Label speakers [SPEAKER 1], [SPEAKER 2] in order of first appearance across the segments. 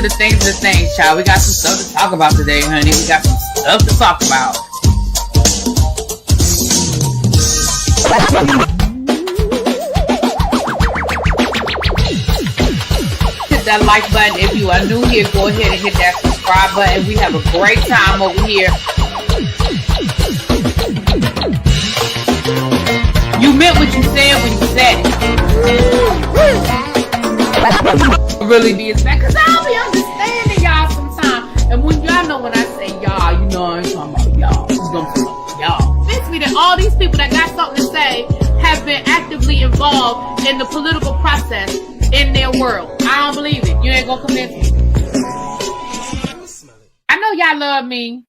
[SPEAKER 1] things, child. We got some stuff to talk about today, honey. We got some stuff to talk about. Hit that like button. If you are new here, go ahead and hit that subscribe button. We have a great time over here. You meant what you said when you said it. Really be expect, because I'll be understanding y'all sometimes. And when y'all know when I say y'all, you know I ain't talking about y'all. I'm talking about y'all. Basically, that all these people that got something to say have been actively involved in the political process in their world. I don't believe it. You ain't gonna convince me. I know y'all love me.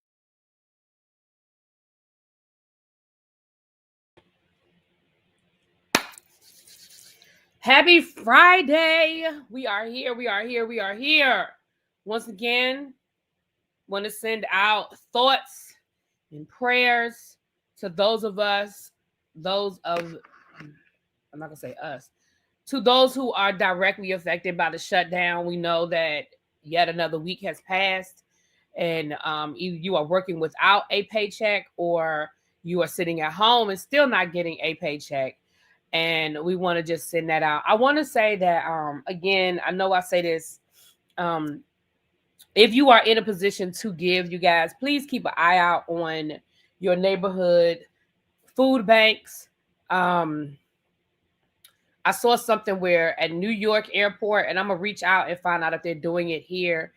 [SPEAKER 1] Happy Friday. We are here. Once again, want to send out thoughts and prayers to those of us, I'm not going to say us, to those who are directly affected by the shutdown. We know that yet another week has passed, and either you are working without a paycheck or you are sitting at home and still not getting a paycheck. And we want to just send that out. I want to say that, again, I know I say this, if you are in a position to give, you guys, please keep an eye out on your neighborhood food banks. I saw something where at New York airport, and I'm going to reach out and find out if they're doing it here.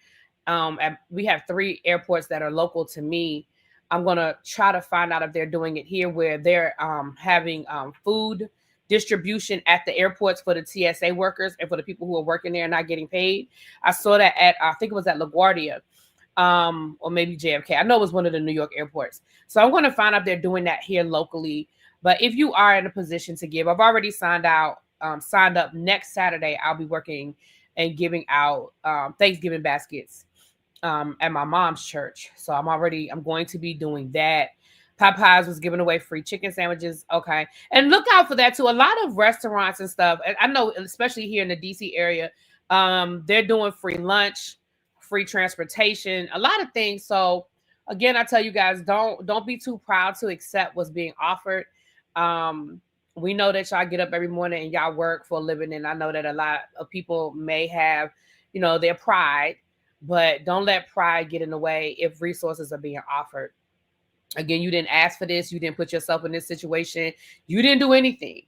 [SPEAKER 1] We have 3 airports that are local to me. I'm going to try to find out if they're doing it here, where they're having food distribution at the airports for the TSA workers and for the people who are working there and not getting paid. I saw that at, I think it was at LaGuardia, or maybe JFK. I know it was one of the New York airports. So I'm going to find out if they're doing that here locally. But if you are in a position to give, I've already signed up. Next Saturday, I'll be working and giving out Thanksgiving baskets at my mom's church. So I'm going to be doing that. Popeyes was giving away free chicken sandwiches. Okay. And look out for that too. A lot of restaurants and stuff, and I know, especially here in the DC area, they're doing free lunch, free transportation, a lot of things. So again, I tell you guys, don't be too proud to accept what's being offered. We know that y'all get up every morning and y'all work for a living. And I know that a lot of people may have, their pride, but don't let pride get in the way if resources are being offered. Again, you didn't ask for this. You didn't put yourself in this situation. You didn't do anything.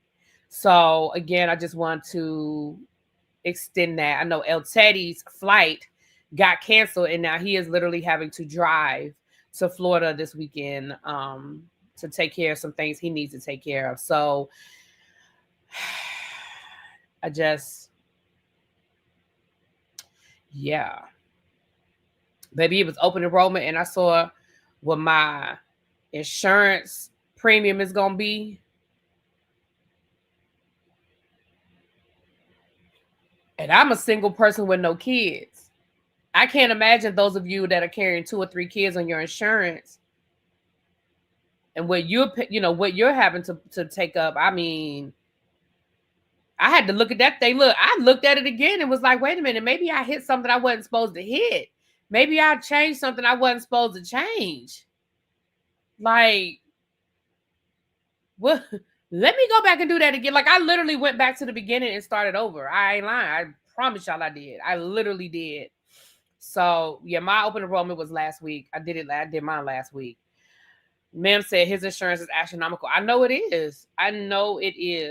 [SPEAKER 1] So again, I just want to extend that. I know El Teddy's flight got canceled, and now he is literally having to drive to Florida this weekend to take care of some things he needs to take care of. So Baby, it was open enrollment, and I saw what my insurance premium is going to be. And I'm a single person with no kids. I can't imagine those of you that are carrying 2 or 3 kids on your insurance and what you're having to take up. I mean, I had to look at that thing. Look, I looked at it again and was like, wait a minute, maybe I hit something I wasn't supposed to hit. Maybe I changed something I wasn't supposed to change. Like, what? Let me go back and do that again. Like, I literally went back to the beginning and started over. I ain't lying. I promise y'all I did. I literally did. So, yeah, my open enrollment was last week. I did mine last week. Mem said his insurance is astronomical. I know it is.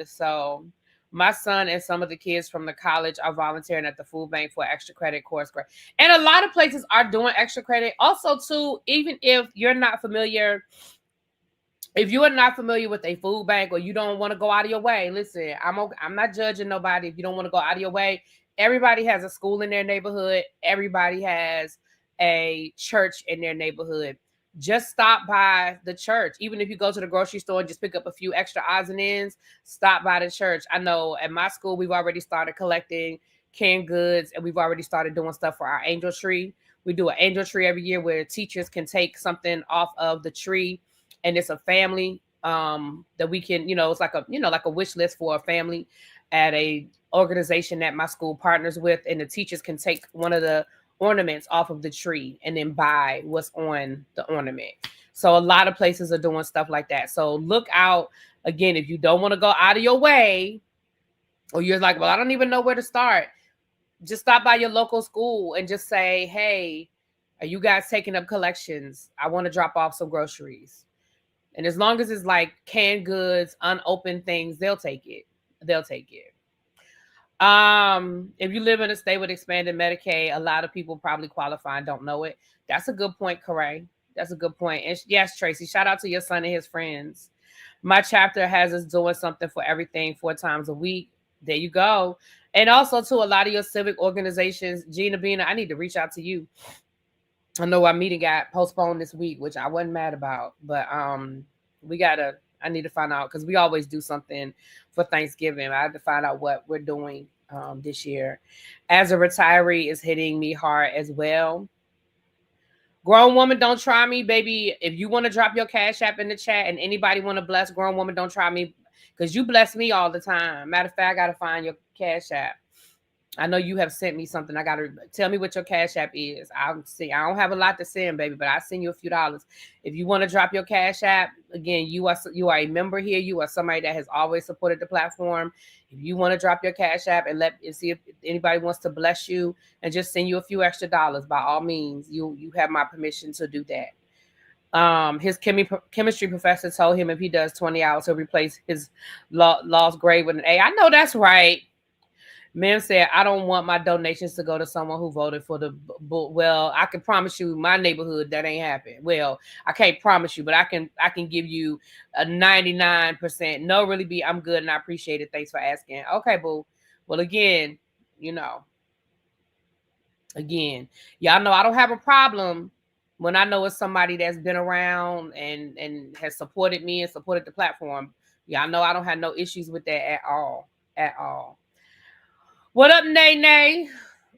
[SPEAKER 1] So, my son and some of the kids from the college are volunteering at the food bank for extra credit course. And a lot of places are doing extra credit. Also, too, even if you're not familiar, if you are not familiar with a food bank or you don't want to go out of your way, listen, I'm not judging nobody if you don't want to go out of your way. Everybody has a school in their neighborhood. Everybody has a church in their neighborhood. Just stop by the church. Even if you go to the grocery store and just pick up a few extra odds and ends, stop by the church. I know at my school, we've already started collecting canned goods, and we've already started doing stuff for our angel tree. We do an angel tree every year where teachers can take something off of the tree, and it's a family that we can, it's like a wish list for a family at a organization that my school partners with, and the teachers can take one of the ornaments off of the tree and then buy what's on the ornament. So a lot of places are doing stuff like that. So look out. Again, if you don't want to go out of your way, or you're like, well, I don't even know where to start, just stop by your local school and just say, hey, are you guys taking up collections? I want to drop off some groceries. And as long as it's like canned goods, unopened things, they'll take it. They'll take it. If you live in a state with expanded Medicaid, a lot of people probably qualify and don't know it. That's a good point, Corey. That's a good point. And yes, Tracy, shout out to your son and his friends. My chapter has us doing something for everything 4 times a week. There you go. And also to a lot of your civic organizations, Gina Bina, I need to reach out to you. I know our meeting got postponed this week, which I wasn't mad about, but I need to find out, because we always do something for Thanksgiving. I have to find out what we're doing this year. As a retiree, is hitting me hard as well. Grown Woman Don't Try Me, baby. If you want to drop your Cash App in the chat and anybody want to bless Grown Woman Don't Try Me, because you bless me all the time. Matter of fact, I got to find your Cash App. I know you have sent me something. I got to tell me what your Cash App is. I'll see. I don't have a lot to send, baby, but I'll send you a few dollars. If you want to drop your Cash App, again, you are a member here. You are somebody that has always supported the platform. If you want to drop your Cash App and see if anybody wants to bless you and just send you a few extra dollars, by all means, you have my permission to do that. His chemistry professor told him if he does 20 hours, he'll replace his lost grade with an A. I know that's right. Mem said, I don't want my donations to go to someone who voted for the bull. Well, I can promise you my neighborhood that ain't happened. Well, I can't promise you, but I can give you a 99%. No, really be, I'm good and I appreciate it. Thanks for asking. Okay, boo. Well, again, y'all know I don't have a problem when I know it's somebody that's been around and has supported me and supported the platform. Y'all know I don't have no issues with that at all. At all. What up, Nay?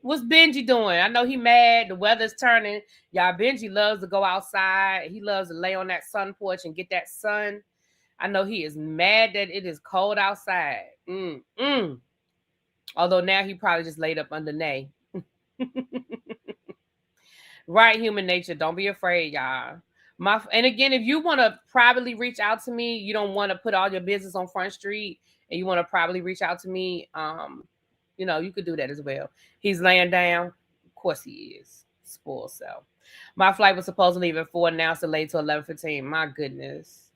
[SPEAKER 1] What's Benji doing? I know he mad. The weather's turning. Y'all, Benji loves to go outside. He loves to lay on that sun porch and get that sun. I know he is mad that it is cold outside. Although now he probably just laid up under Nay. Right, human nature. Don't be afraid, y'all. And again, if you want to privately reach out to me, you don't want to put all your business on Front Street, and you want to privately reach out to me, you could do that as well. He's laying down. Of course he is. Spoiled self. My flight was supposed to leave at 4, now it's delayed to 11:15. My goodness.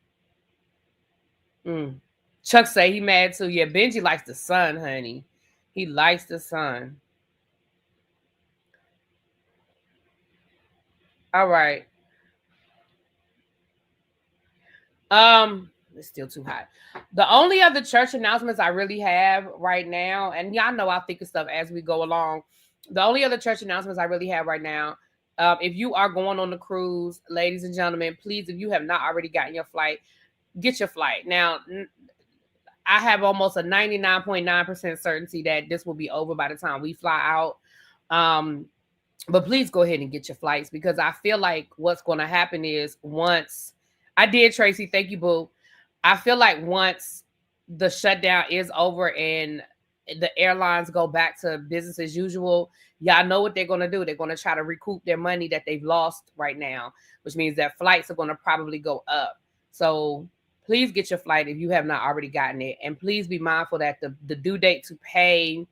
[SPEAKER 1] Chuck say he mad too. Yeah, Benji likes the sun, honey. He likes the sun. All right. It's still too hot. The only other church announcements I really have right now, and y'all know I'll think of stuff as we go along. The only other church announcements I really have right now, if you are going on the cruise, ladies and gentlemen, please, if you have not already gotten your flight, get your flight. Now, I have almost a 99.9% certainty that this will be over by the time we fly out. But please go ahead and get your flights, because I feel like what's going to happen is once I did, Tracy, thank you, boo. I feel like once the shutdown is over and the airlines go back to business as usual, y'all know what they're going to do. They're going to try to recoup their money that they've lost right now, which means that flights are going to probably go up. So please get your flight if you have not already gotten it. And please be mindful that the due date to pay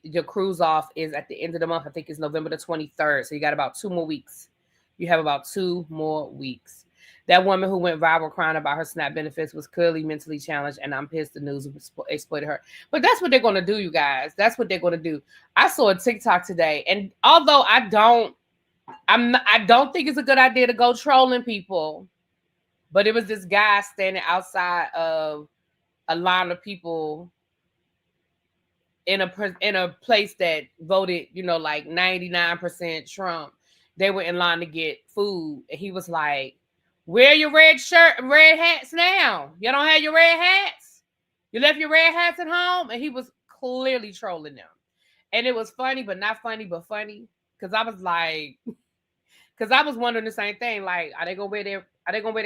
[SPEAKER 1] your cruise off is at the end of the month. I think it's November the 23rd. So you got about 2 more weeks. You have about 2 more weeks. That woman who went viral crying about her SNAP benefits was clearly mentally challenged, and I'm pissed the news exploited her. But that's what they're going to do, you guys. That's what they're going to do. I saw a TikTok today, and although I don't think it's a good idea to go trolling people, but it was this guy standing outside of a line of people in a place that voted, like 99% Trump. They were in line to get food, and he was like, wear your red shirt and red hats now. You don't have your red hats? You left your red hats at home? And he was clearly trolling them. And it was funny, but not funny, but funny. Because I was like, because I was wondering the same thing. Like, are they gonna wear their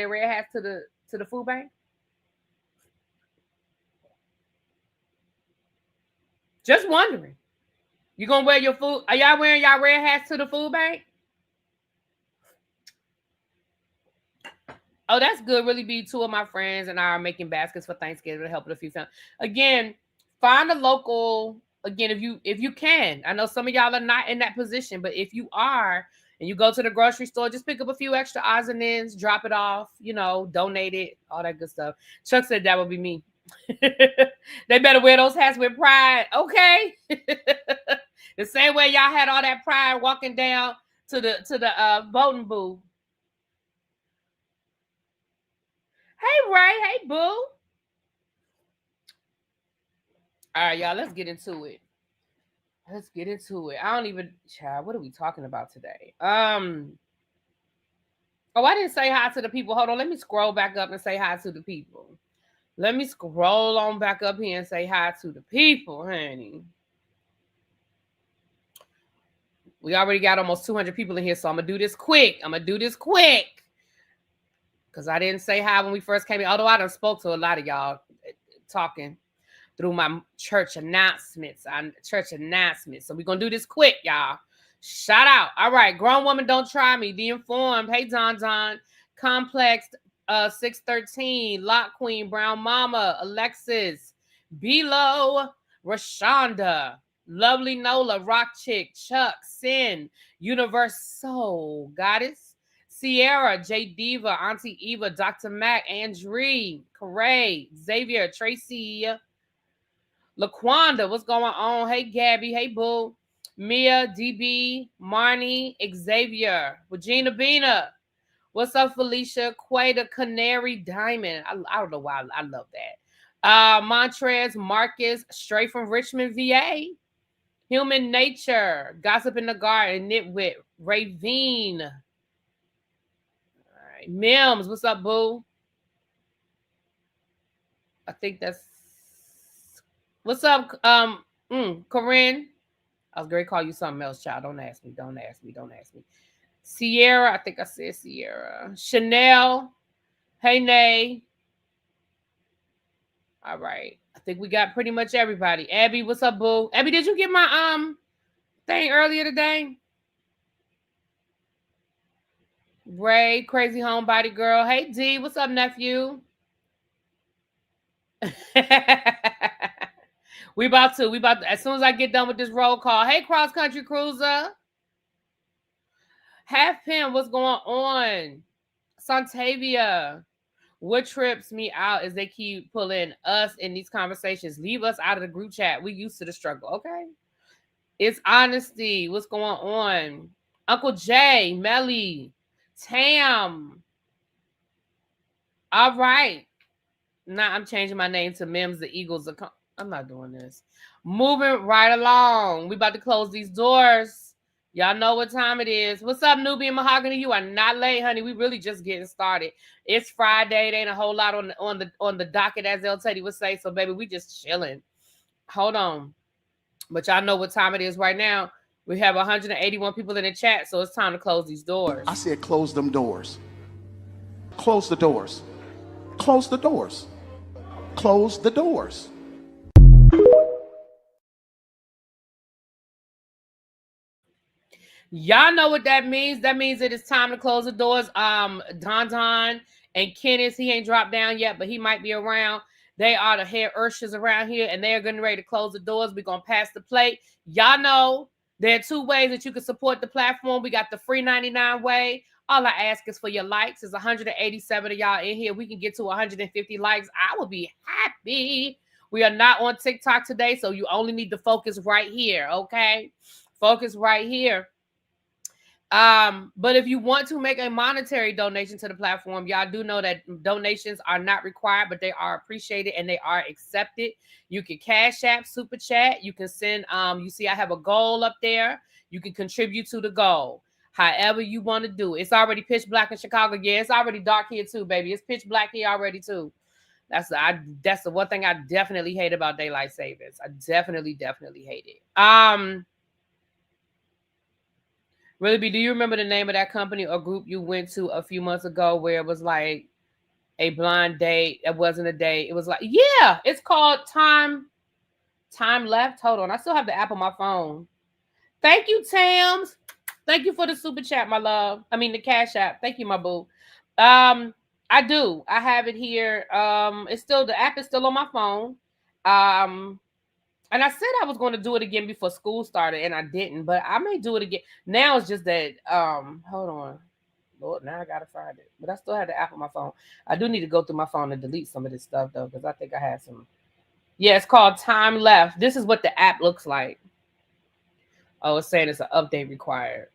[SPEAKER 1] red hats to the food bank? Just wondering. You gonna wear your food? Are y'all wearing y'all red hats to the food bank? Oh, that's good. Really be two of my friends and I are making baskets for Thanksgiving to help with a few families. Again, find a local. Again, if you can. I know some of y'all are not in that position, but if you are and you go to the grocery store, just pick up a few extra odds and ends, drop it off, donate it, all that good stuff. Chuck said that would be me. They better wear those hats with pride, okay? The same way y'all had all that pride walking down to the voting booth. Hey, Ray. Hey, boo. All right, y'all. Let's get into it. I don't even, child. What are we talking about today? Oh, I didn't say hi to the people. Hold on. Let me scroll back up and say hi to the people. Let me scroll on back up here and say hi to the people, honey. We already got almost 200 people in here, so I'm gonna do this quick. Because I didn't say hi when we first came in. Although I done spoke to a lot of y'all talking through my church announcements. So we're going to do this quick, y'all. Shout out. All right. Grown woman, don't try me. The Informed. Hey, Don. Complex 613. Lock Queen. Brown Mama. Alexis. Below. Rashonda. Lovely Nola. Rock Chick. Chuck. Sin. Universal. Goddess. Sierra, J Diva, Auntie Eva, Dr. Mac, Andree, Corey, Xavier, Tracy, LaQuanda, what's going on? Hey, Gabby, hey, Boo, Mia, DB, Marnie, Xavier, Regina Bina, what's up, Felicia, Quay, Canary Diamond. I don't know why I love that. Montrez, Marcus, straight from Richmond, VA. Human Nature, Gossip in the Garden, Nitwit, Ravine. Mims, what's up, boo? I think that's what's up, Corinne. I was going to call you something else, child. Don't ask me. Sierra, I think I said Sierra. Chanel, hey, Nay. All right, I think we got pretty much everybody. Abby, what's up, boo? Abby, did you get my thing earlier today? Ray, crazy homebody girl. Hey, D, what's up, nephew? We about to, as soon as I get done with this roll call. Hey, cross country cruiser. Half Pin, what's going on? Santavia. What trips me out is they keep pulling us in these conversations. Leave us out of the group chat. We used to the struggle, okay? It's honesty. What's going on? Uncle Jay, Melly, Tam. All right. Now I'm changing my name to Mims the Eagles. I'm not doing this. Moving right along. We about to close these doors. Y'all know what time it is. What's up, Newbie and Mahogany? You are not late, honey. We really just getting started. It's Friday. It ain't a whole lot on the docket, as El Teddy would say. So, baby, we just chilling. Hold on. But y'all know what time it is right now. We have 181 people in the chat, so it's time to close these doors.
[SPEAKER 2] I said close them doors. Close the doors. Close the doors. Close the doors.
[SPEAKER 1] Y'all know what that means. That means it is time to close the doors. Don and Kenneth, he ain't dropped down yet, but he might be around. They are the head urshers around here, and they're getting ready to close the doors. We're going to pass the plate. Y'all know there are two ways that you can support the platform. We got the free 99 way. All I ask is for your likes. There's 187 of y'all in here. We can get to 150 likes. I will be happy. We are not on TikTok today, so you only need to focus right here, okay? Focus right here. But if you want to make a monetary donation to the platform, y'all do know that donations are not required, but they are appreciated and they are accepted. You can Cash App, Super Chat. You can send, you see I have a goal up there. You can contribute to the goal. However you want to do it. It's already pitch black in Chicago. Yeah, it's already dark here too, baby. It's pitch black here already too. That's the one thing I definitely hate about daylight savings. I definitely hate it. Really, do you remember the name of that company or group you went to a few months ago where it was like a blind date? It wasn't a date. It was like, yeah, it's called Time Left. Hold on. I still have the app on my phone. Thank you, Tams. Thank you for the super chat, my love. I mean the cash app. Thank you, my boo. I do. I have it here. It's still the app is still on my phone. And I said I was going to do it again before school started, and I didn't. But I may do it again. Now it's just that. Hold on, Lord. Now I gotta find it. But I still have the app on my phone. I do need to go through my phone and delete some of this stuff though, because I think I had some. Yeah, it's called Time Left. This is what the app looks like. Oh, it's saying it's an update required.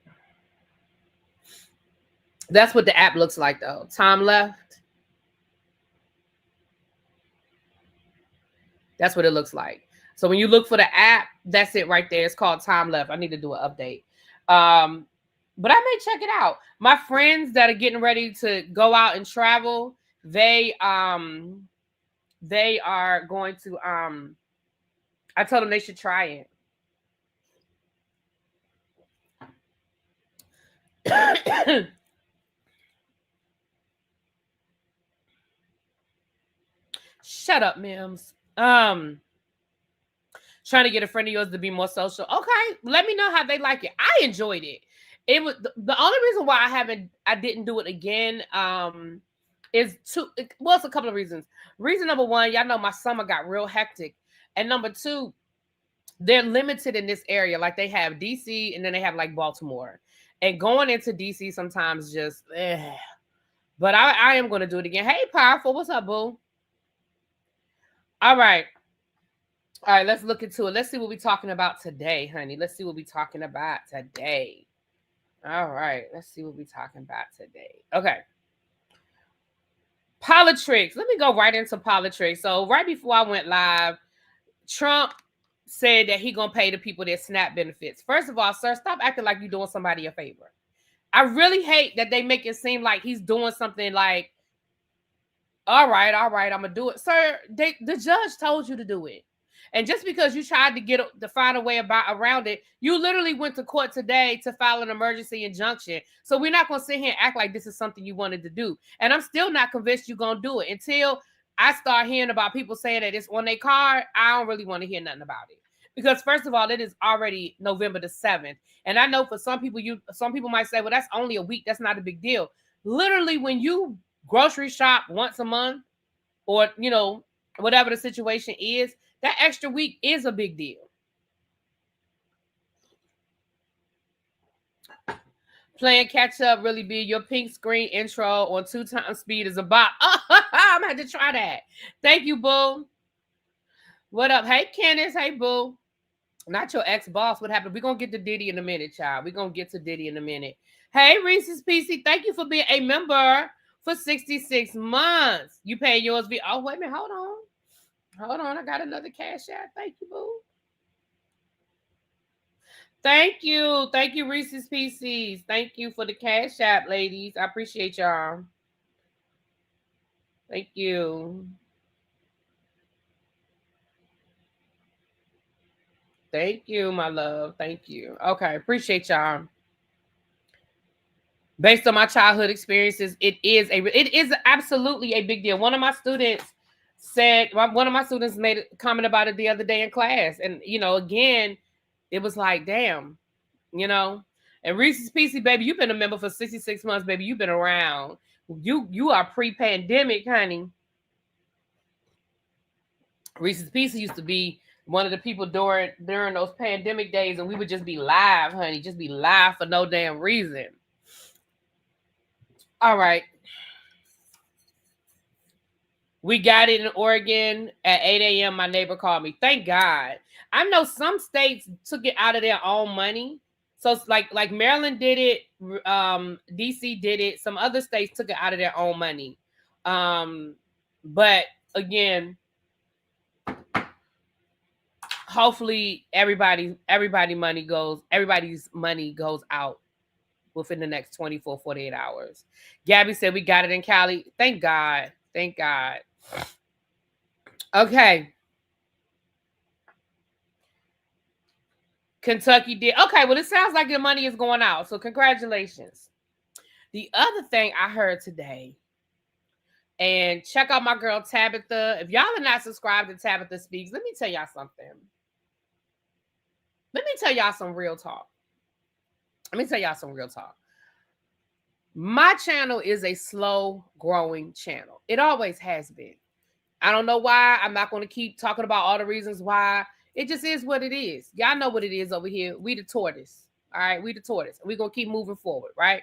[SPEAKER 1] That's what the app looks like though. Time Left. That's what it looks like. So when you look for the app, that's it right there. It's called Time Left. I need to do an update. But I may check it out. My friends that are getting ready to go out and travel, they are going to I told them they should try it. Shut up, Mims. Trying to get a friend of yours to be more social. Okay, let me know how they like it. I enjoyed it. It was the only reason why I didn't do it again. It's a couple of reasons. Reason number one, y'all know my summer got real hectic, and number two, they're limited in this area. Like they have DC, and then they have like Baltimore, and going into DC sometimes just. But I am going to do it again. Hey, Powerful, what's up, boo? All right, let's look into it. Let's see what we're talking about today, honey. Let's see what we're talking about today. All right, let's see what we're talking about today. Okay. Politricks. Let me go right into Politricks. So right before I went live, Trump said that he gonna pay the people their SNAP benefits. First of all, sir, stop acting like you're doing somebody a favor. I really hate that they make it seem like he's doing something like, all right, I'm gonna do it. Sir, the judge told you to do it. And just because you tried to find a way around it, you literally went to court today to file an emergency injunction. So we're not going to sit here and act like this is something you wanted to do. And I'm still not convinced you're going to do it until I start hearing about people saying that it's on their card. I don't really want to hear nothing about it. Because first of all, it is already November the 7th. And I know for some people might say, well, that's only a week. That's not a big deal. Literally, when you grocery shop once a month or, whatever the situation is, that extra week is a big deal. Playing catch up really be your pink screen intro on 2x speed is a bop. I'm gonna have to try that. Thank you, boo. What up? Hey, Candace. Hey, boo. Not your ex-boss. What happened? We're gonna get to Diddy in a minute, child. We're gonna get to Diddy in a minute. Hey, Reese's PC. Thank you for being a member for 66 months. You pay yours. Oh, wait a minute. Hold on. I got another cash app. Thank you, boo. Thank you, Reese's PCs. Thank you for the cash app, ladies. I appreciate y'all. Thank you. Thank you, my love. Thank you. Okay, appreciate y'all. Based on my childhood experiences, it is absolutely a big deal. One of my students made a comment about it the other day in class. And, again, it was like, damn, and Reese's PC, baby, you've been a member for 66 months, baby. You've been around. You are pre-pandemic, honey. Reese's PC used to be one of the people during those pandemic days, and we would just be live, honey. Just be live for no damn reason. All right. We got it in Oregon at 8 a.m. My neighbor called me. Thank God. I know some states took it out of their own money. So it's like Maryland did it. DC did it. Some other states took it out of their own money. But again, hopefully everybody's money goes out within the next 24, 48 hours. Gabby said we got it in Cali. Thank God. Thank God. Okay. Kentucky did. Okay, well, it sounds like the money is going out. So congratulations. The other thing I heard today, and check out my girl Tabitha. If y'all are not subscribed to Tabitha Speaks, let me tell y'all something. Let me tell y'all some real talk. Let me tell y'all some real talk. My channel is a slow growing channel. It always has been. I don't know why. I'm not going to keep talking about all the reasons why. It just is what it is. Y'all know what it is over here. We the tortoise. All right. We the tortoise. We're going to keep moving forward. Right.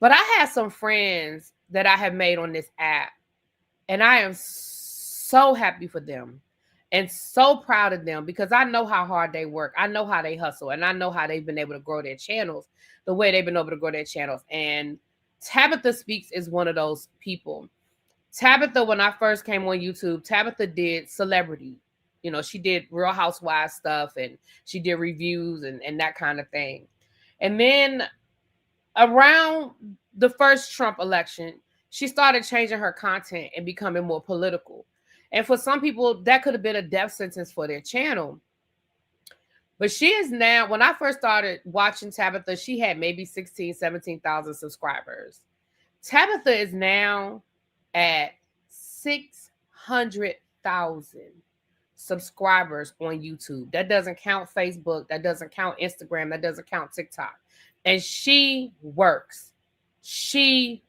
[SPEAKER 1] But I have some friends that I have made on this app, and I am so happy for them and so proud of them because I know how hard they work. I know how they hustle, and I know how they've been able to grow their channels the way they've been able to grow their channels. And Tabitha Speaks is one of those people. Tabitha, when I first came on YouTube, Tabitha did celebrity. You know, she did Real Housewives stuff, and she did reviews and that kind of thing. And then around the first Trump election, she started changing her content and becoming more political. And for some people, that could have been a death sentence for their channel. But she is now, when I first started watching Tabitha, she had maybe 16, 17,000 subscribers. Tabitha is now at 600,000 subscribers on YouTube. That doesn't count Facebook. That doesn't count Instagram. That doesn't count TikTok. And she works. She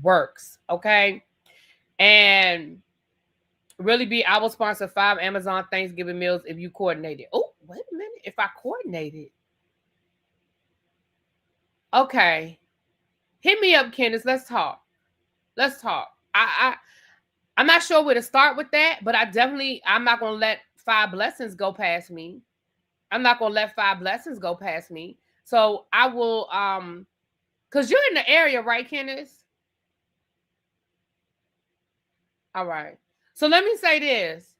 [SPEAKER 1] works. Okay. And I will sponsor 5 Amazon Thanksgiving meals if you coordinated. Oh, wait a minute. If I coordinated. Okay. Hit me up, Candace. Let's talk. I'm not sure where to start with that, but I'm not going to let 5 blessings go past me. So I will, because you're in the area, right, Candace? All right. So let me say this.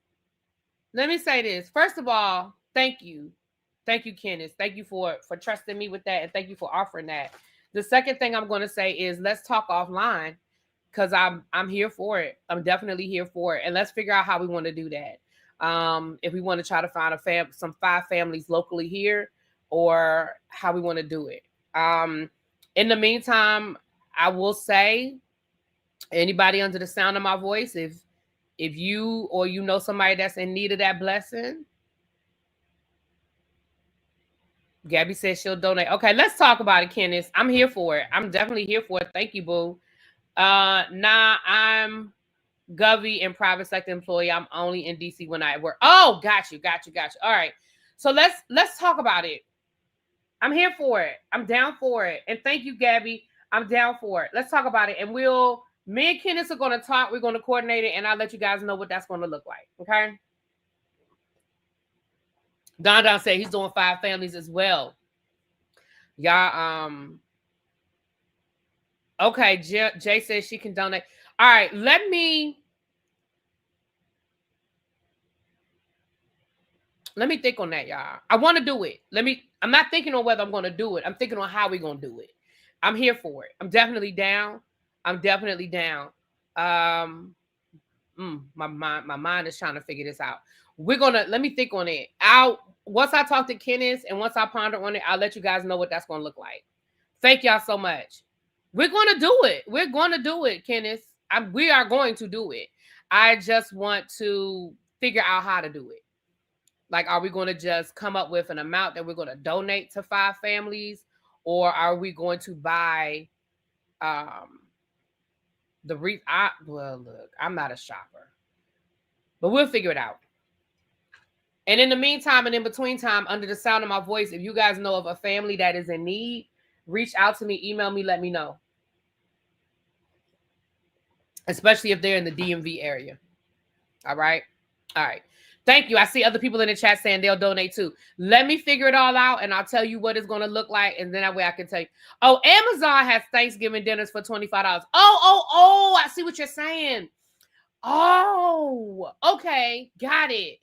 [SPEAKER 1] First of all, thank you. Thank you, Candace. Thank you for trusting me with that, and thank you for offering that. The second thing I'm going to say is let's talk offline, because I'm here for it. I'm definitely here for it. And let's figure out how we want to do that. If we want to try to find some 5 families locally here, or how we want to do it. In the meantime, I will say, anybody under the sound of my voice, if you or you know somebody that's in need of that blessing, Gabby says she'll donate. Okay, let's talk about it, Kenneth. I'm here for it. I'm definitely here for it. Thank you, boo. Nah, I'm Govy and private sector employee. I'm only in DC when I work. Oh, got you. All right. So let's talk about it. I'm here for it. I'm down for it. And thank you, Gabby. I'm down for it. Let's talk about it. And me and Kenneth are going to talk. We're going to coordinate it, and I'll let you guys know what that's going to look like. Okay. Don said he's doing 5 families as well. Y'all, okay, Jay says she can donate. All right, let me think on that, y'all. I want to do it. I'm not thinking on whether I'm going to do it. I'm thinking on how we're going to do it. I'm here for it. I'm definitely down. My mind is trying to figure this out. Let me think on it. Once I talk to Kenneth and once I ponder on it, I'll let you guys know what that's going to look like. Thank y'all so much. We're going to do it. Kenneth. We are going to do it. I just want to figure out how to do it. Like, are we going to just come up with an amount that we're going to donate to 5 families? Or are we going to buy well, look, I'm not a shopper. But we'll figure it out. And in the meantime and in between time, under the sound of my voice, if you guys know of a family that is in need, reach out to me, email me, let me know. Especially if they're in the DMV area. All right. Thank you. I see other people in the chat saying they'll donate too. Let me figure it all out, and I'll tell you what it's going to look like, and then that way I can tell you. Oh, Amazon has Thanksgiving dinners for $25. Oh, I see what you're saying. Oh, okay. Got it.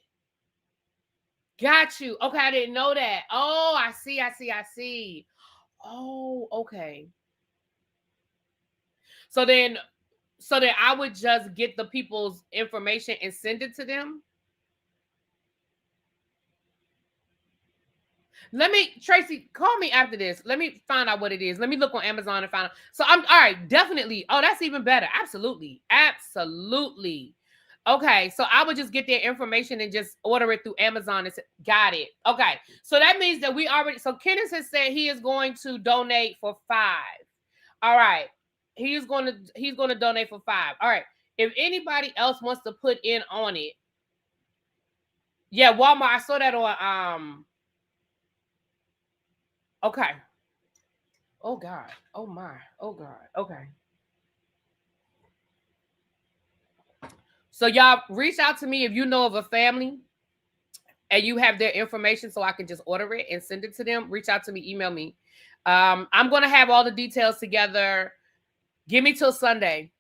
[SPEAKER 1] Got you. Okay, I didn't know that. Oh, I see. Oh, okay. So then I would just get the people's information and send it to them. Tracy, call me after this. Let me find out what it is. Let me look on Amazon and find out. So I'm all right, definitely. Oh, that's even better. Absolutely. Okay, so I would just get their information and just order it through Amazon. And got it. Okay, so that means that we already. So Kenneth has said he is going to donate for 5. All right, he's going to donate for 5. All right, if anybody else wants to put in on it, yeah, Walmart. I saw that on Okay. Oh God. Oh my. Oh God. Okay. So y'all reach out to me if you know of a family and you have their information so I can just order it and send it to them. Reach out to me, email me. I'm going to have all the details together. Give me till Sunday.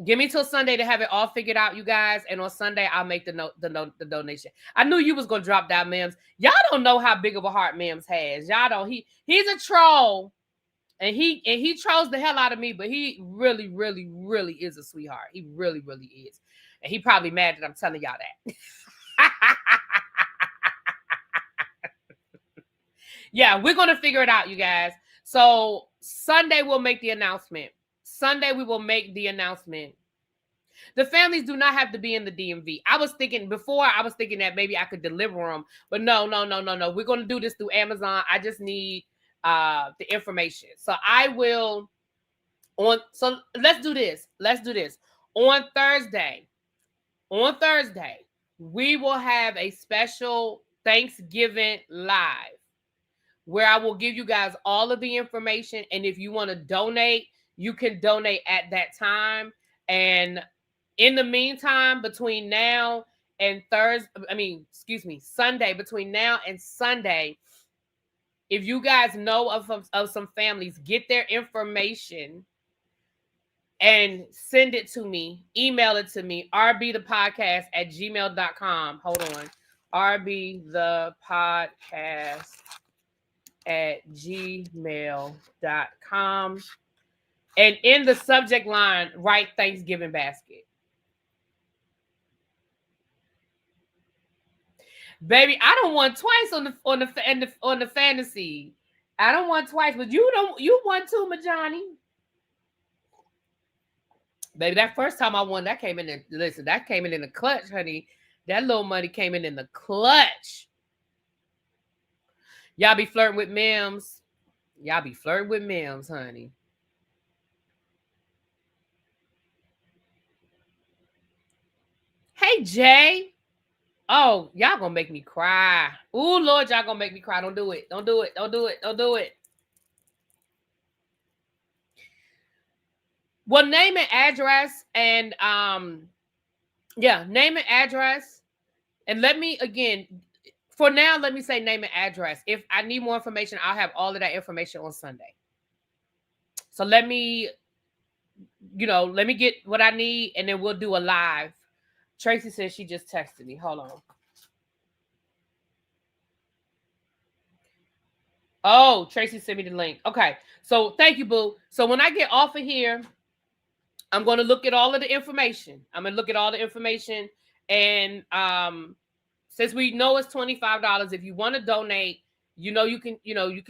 [SPEAKER 1] Give me till Sunday to have it all figured out, you guys. And on Sunday, I'll make the donation. I knew you was gonna drop that, Mims. Y'all don't know how big of a heart Mims has. Y'all don't. He's a troll, and he trolls the hell out of me. But he really, really, really is a sweetheart. He really, really is. And he probably mad that I'm telling y'all that. Yeah, we're gonna figure it out, you guys. So Sunday we'll make the announcement. Sunday we will make the announcement. The families do not have to be in the DMV. I was thinking that maybe I could deliver them, but no. We're going to do this through Amazon. I just need the information. So so let's do this. On Thursday, we will have a special Thanksgiving live where I will give you guys all of the information. And if you want to donate, you can donate at that time. And in the meantime, between now and Sunday, between now and Sunday, if you guys know of some families, get their information and send it to me. Email it to me, ReallyBthePodcast@gmail.com. Hold on. ReallyBthePodcast@gmail.com. And in the subject line, write Thanksgiving basket. Baby, I don't want twice on the fantasy. I don't want twice, but you won too, Majani. Baby, that first time I won, that came in the clutch, honey. That little money came in the clutch. Y'all be flirting with Mims. Honey. Hey, Jay. Oh, y'all gonna make me cry. Ooh, Lord, y'all gonna make me cry. Don't do it. Well, name and address and name and address. And let me say name and address. If I need more information, I'll have all of that information on Sunday. So let me get what I need and then we'll do a live. Tracy says she just texted me. Hold on. Oh, Tracy sent me the link. Okay. So thank you, boo. So when I get off of here, I'm going to look at all of the information. And since we know it's $25, if you want to donate, you can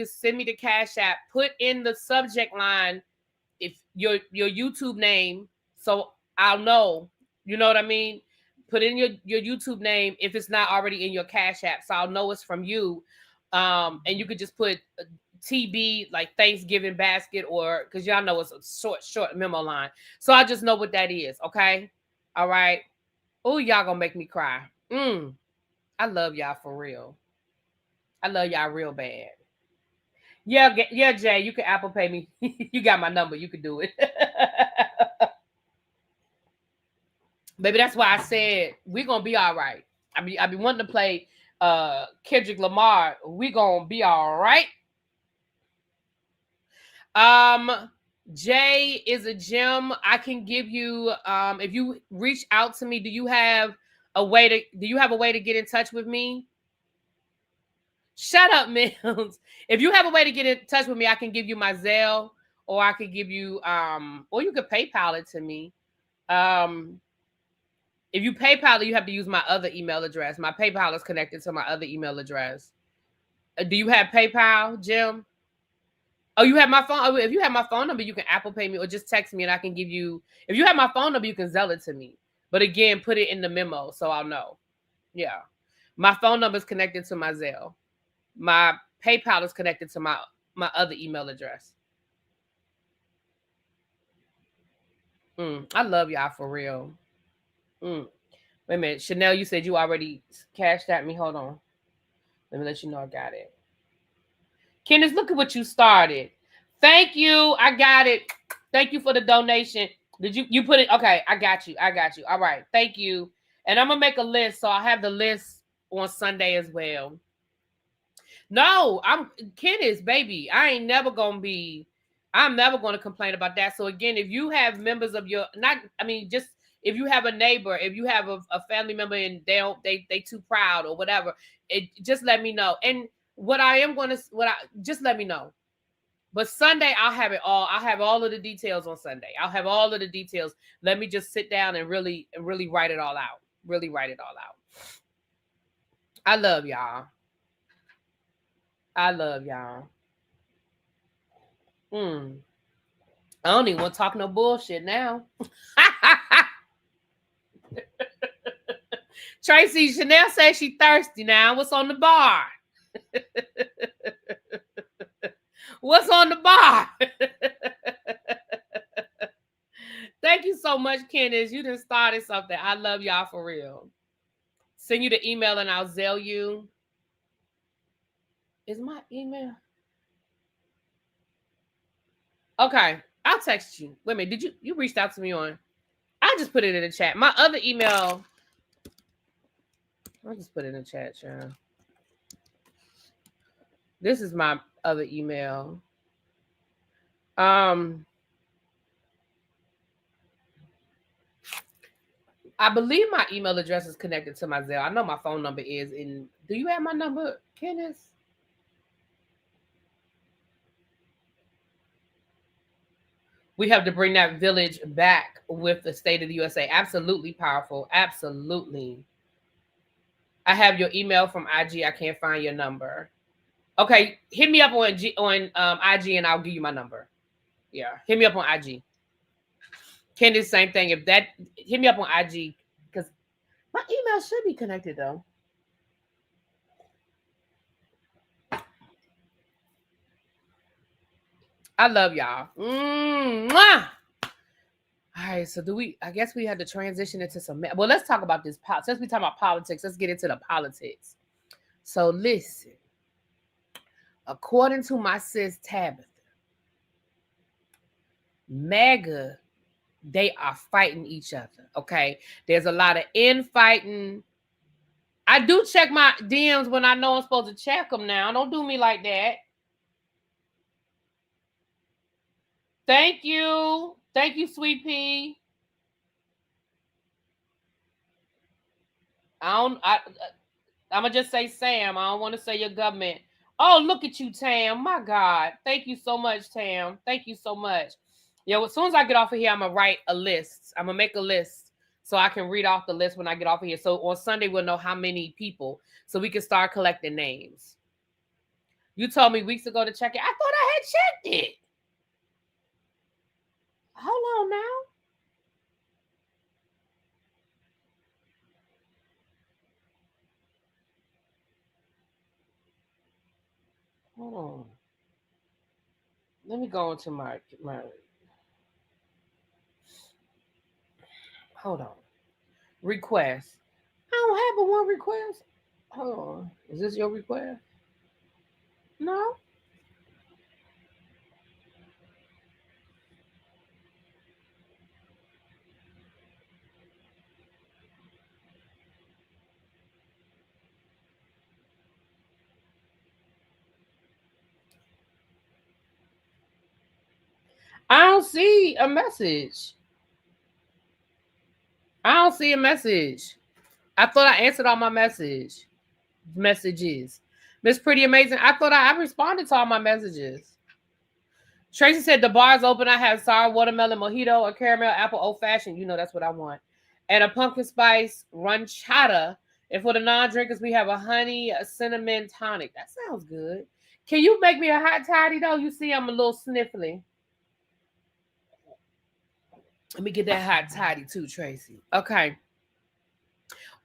[SPEAKER 1] send me the Cash App, put in the subject line if your YouTube name, so I'll know, you know what I mean? Put in your YouTube name if it's not already in your Cash App, so I'll know it's from you. And you could just put TB, like Thanksgiving basket, or because y'all know it's a short memo line. So I just know what that is. Okay. All right. Oh, y'all gonna make me cry. I love y'all for real. I love y'all real bad. Yeah, Jay, you can Apple Pay me. You got my number. You can do it. Baby, that's why I said we're gonna be all right. I be wanting to play Kendrick Lamar. We gonna be all right. Jay is a gem. I can give you if you reach out to me, do you have a way to get in touch with me? Shut up, Mills. If you have a way to get in touch with me, I can give you my Zelle, or I could give you or you could PayPal it to me. If you PayPal it, you have to use my other email address. My PayPal is connected to my other email address. Do you have PayPal, Jim? Oh, you have my phone? If you have my phone number, you can Apple Pay me or just text me and I can give you. If you have my phone number, you can Zelle it to me. But again, put it in the memo so I'll know. Yeah. My phone number is connected to my Zelle. My PayPal is connected to my other email address. I love y'all for real. Wait a minute. Chanel, you said you already cashed at me. Hold on. Let me let you know I got it. Kenneth, look at what you started. Thank you. I got it. Thank you for the donation. Did you put it? Okay, I got you. All right. Thank you. And I'm going to make a list. So I'll have the list on Sunday as well. No, I'm Kenneth, baby. I'm never going to complain about that. So again, if you have members of your, just if you have a neighbor, if you have a family member and they too proud or whatever, just let me know. And just let me know. But Sunday, I'll have it all. I'll have all of the details on Sunday. I'll have all of the details. Let me just sit down and really write it all out. Really write it all out. I love y'all. I don't even want to talk no bullshit now. Tracy, Chanel says she thirsty now. What's on the bar? What's on the bar? Thank you so much, Kenneth. You done started something. I love y'all for real. Send you the email and I'll Zelle you. Is my email? Okay, I'll text you. Wait a minute. Did you reached out to me on? I'll just put it in the chat. My other email. I'll just put it in the chat, Sharon. This is my other email. I believe my email address is connected to my Zelle. I know my phone number is. Do you have my number, Kenneth? We have to bring that village back with the state of the USA. Absolutely powerful. Absolutely. I have your email from IG. I can't find your number. Okay, hit me up on IG and I'll give you my number. Yeah, hit me up on IG. Candy, same thing. Hit me up on IG because my email should be connected though. I love y'all. Mwah! All right, so I guess we had to transition into some. Well, let's talk about this. Since we talk about politics, let's get into the politics. So listen, according to my sis Tabitha, MAGA, they are fighting each other. Okay, there's a lot of infighting. I do check my DMs when I know I'm supposed to check them now. Don't do me like that. Thank you. Thank you, Sweet Pea. I'm going to just say Sam. I don't want to say your government. Oh, look at you, Tam. My God. Thank you so much, Tam. Thank you so much. Yeah, as soon as I get off of here, I'm going to write a list. I'm going to make a list so I can read off the list when I get off of here. So on Sunday, we'll know how many people so we can start collecting names. You told me weeks ago to check it. I thought I had checked it. Hold on now. Hold on. Let me go into my hold on. Request. I don't have but one request. Hold on. Is this your request? No. I don't see a message. I don't see a message. I thought I answered all my messages. Miss Pretty Amazing. I thought I responded to all my messages. Tracy said the bar's open. I have sour watermelon mojito, a caramel apple old fashioned. You know that's what I want. And a pumpkin spice ranchata. And for the non-drinkers, we have a honey, a cinnamon tonic. That sounds good. Can you make me a hot toddy though? You see I'm a little sniffly. Let me get that hot toddy too, Tracy. Okay.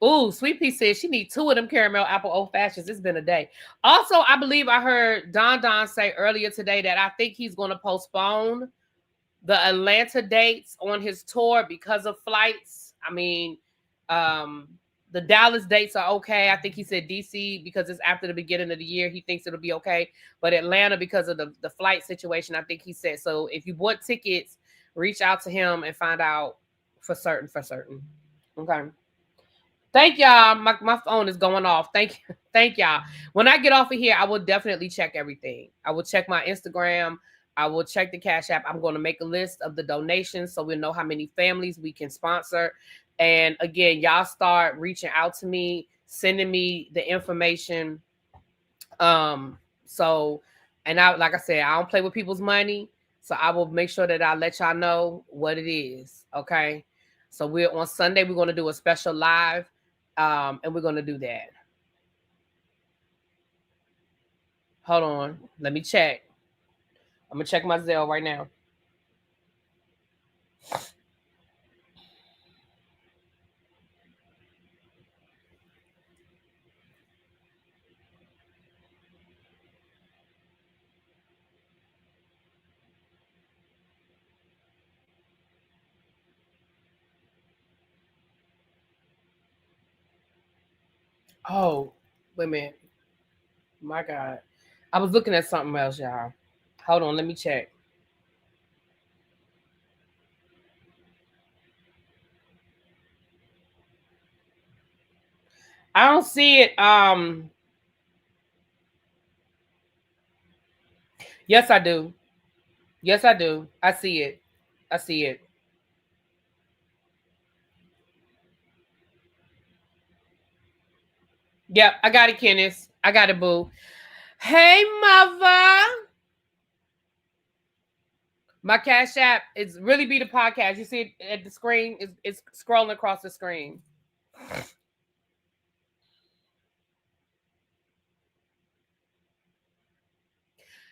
[SPEAKER 1] Ooh, Sweet Pea says she needs 2 of them caramel apple old fashions. It's been a day. Also, I believe I heard Don say earlier today that I think he's going to postpone the Atlanta dates on his tour because of flights. I mean, the Dallas dates are okay. I think he said DC because it's after the beginning of the year. He thinks it'll be okay. But Atlanta, because of the flight situation, I think he said. So if you bought tickets, reach out to him and find out for certain. Okay. Thank y'all. My phone is going off. Thank y'all. When I get off of here, I will definitely check everything. I will check my Instagram. I will check the Cash App. I'm going to make a list of the donations so we'll know how many families we can sponsor. And again, y'all start reaching out to me, sending me the information. So, and I, like I said, I don't play with people's money. So I will make sure that I let y'all know what it is. Okay. So we're on Sunday, we're going to do a special live. And we're going to do that. Hold on. Let me check. I'm going to check my Zelle right now. Oh, wait a minute. My God. I was looking at something else, y'all. Hold on. Let me check. I don't see it. Yes, I do. Yes, I do. I see it. I see it. Yep, I got it, Kenneth. I got it, boo. Hey, mother. My Cash App is Really Be the Podcast. You see it at the screen? It's scrolling across the screen.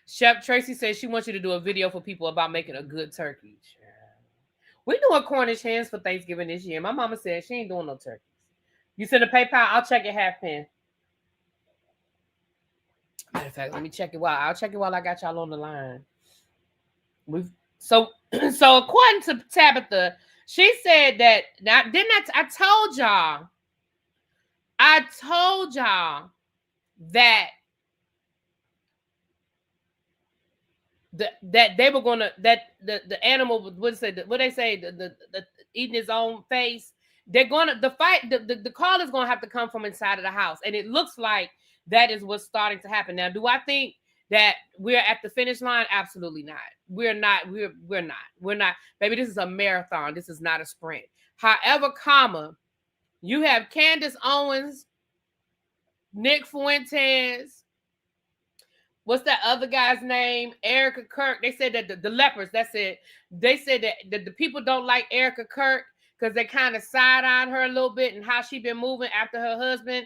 [SPEAKER 1] Chef Tracy says she wants you to do a video for people about making a good turkey. We're doing Cornish hens for Thanksgiving this year. My mama said she ain't doing no turkeys. You send a PayPal, I'll check it half pen. Matter of fact, let me check it while I'll check it while I got y'all on the line. We've so according to Tabitha, she said that now I told y'all that that they were gonna that the animal would say what they say the eating his own face. They're gonna the call is gonna have to come from inside of the house, and it looks like that is what's starting to happen now. Do I think that we're at the finish line? Absolutely not. We're not. We're not. Baby, this is a marathon. This is not a sprint. However, you have Candace Owens, Nick Fuentes. What's that other guy's name? Erica Kirk. They said that the lepers, that's it. They said that the people don't like Erica Kirk because they kind of side-eyed her a little bit and how she been moving after her husband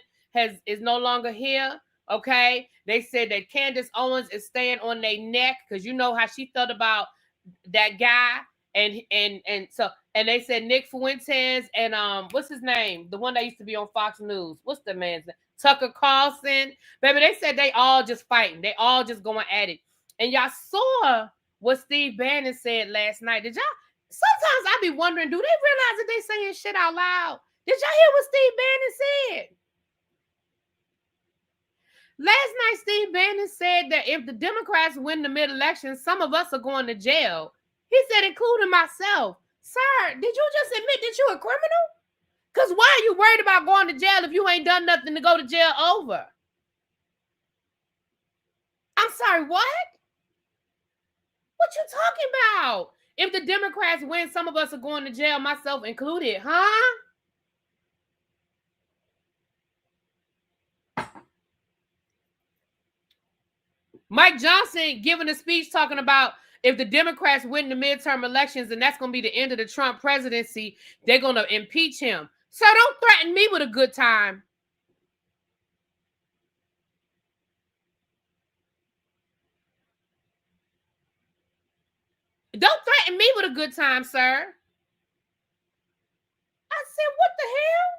[SPEAKER 1] is no longer here. Okay. They said that Candace Owens is staying on their neck because you know how she felt about that guy. And they said Nick Fuentes and what's his name? The one that used to be on Fox News. What's the man's name? Tucker Carlson. Baby, they said they all just fighting. They all just going at it. And y'all saw what Steve Bannon said last night. Did y'all? Sometimes I be wondering, do they realize that they saying shit out loud? Did y'all hear what Steve Bannon said? Last night, Steve Bannon said that if the Democrats win the mid-election, some of us are going to jail. He said, including myself. Sir, did you just admit that you're a criminal? Because why are you worried about going to jail if you ain't done nothing to go to jail over? I'm sorry, what? What you talking about? If the Democrats win, some of us are going to jail, myself included, huh? Mike Johnson giving a speech talking about if the Democrats win the midterm elections and that's going to be the end of the Trump presidency, they're going to impeach him. So don't threaten me with a good time. Don't threaten me with a good time, sir. I said, what the hell?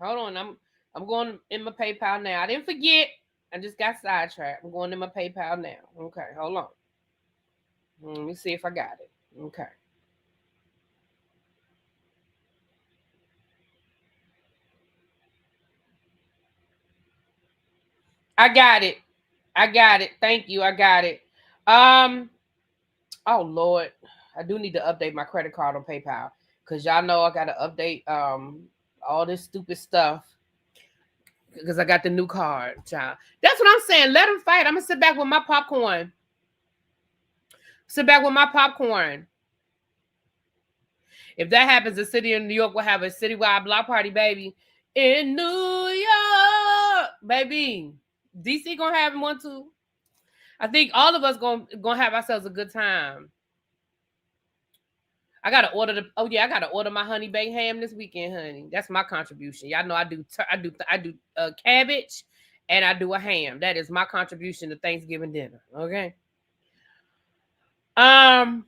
[SPEAKER 1] Hold on. I'm going in my PayPal now. I didn't forget. I just got sidetracked. I'm going in my PayPal now. Okay, hold on. Let me see if I got it. Okay. I got it. I got it. Thank you. I got it. Um. Oh Lord, I do need to update my credit card on PayPal because y'all know I got to update all this stupid stuff because I got the new card, child. That's what I'm saying. Let them fight. I'm gonna sit back with my popcorn. Sit back with my popcorn. If that happens, the city of New York will have a citywide block party, baby. In New York, baby. DC gonna have one too. I think all of us gonna have ourselves a good time. I gotta order I gotta order my honey baked ham this weekend, honey. That's my contribution. Y'all know I do cabbage and I do a ham. That is my contribution to Thanksgiving dinner. Okay. I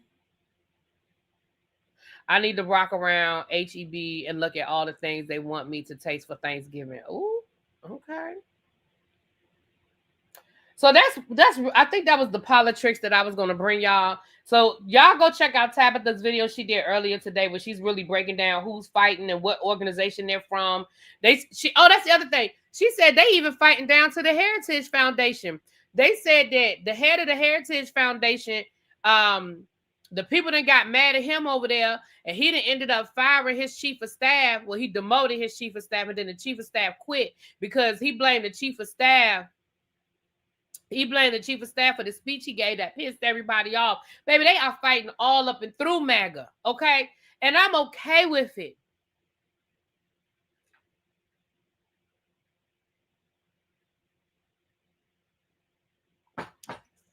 [SPEAKER 1] need to rock around HEB and look at all the things they want me to taste for Thanksgiving. Ooh, okay. So that's I think that was the Politricks that I was gonna bring y'all. So y'all go check out Tabitha's video she did earlier today where she's really breaking down who's fighting and what organization they're from. That's the other thing. She said they even fighting down to the Heritage Foundation. They said that the head of the Heritage Foundation, the people that got mad at him over there, and he done ended up firing his chief of staff. Well, he demoted his chief of staff, and then the chief of staff quit because he blamed the chief of staff. He blamed the chief of staff for the speech he gave that pissed everybody off. Baby, they are fighting all up and through MAGA, okay? And I'm okay with it.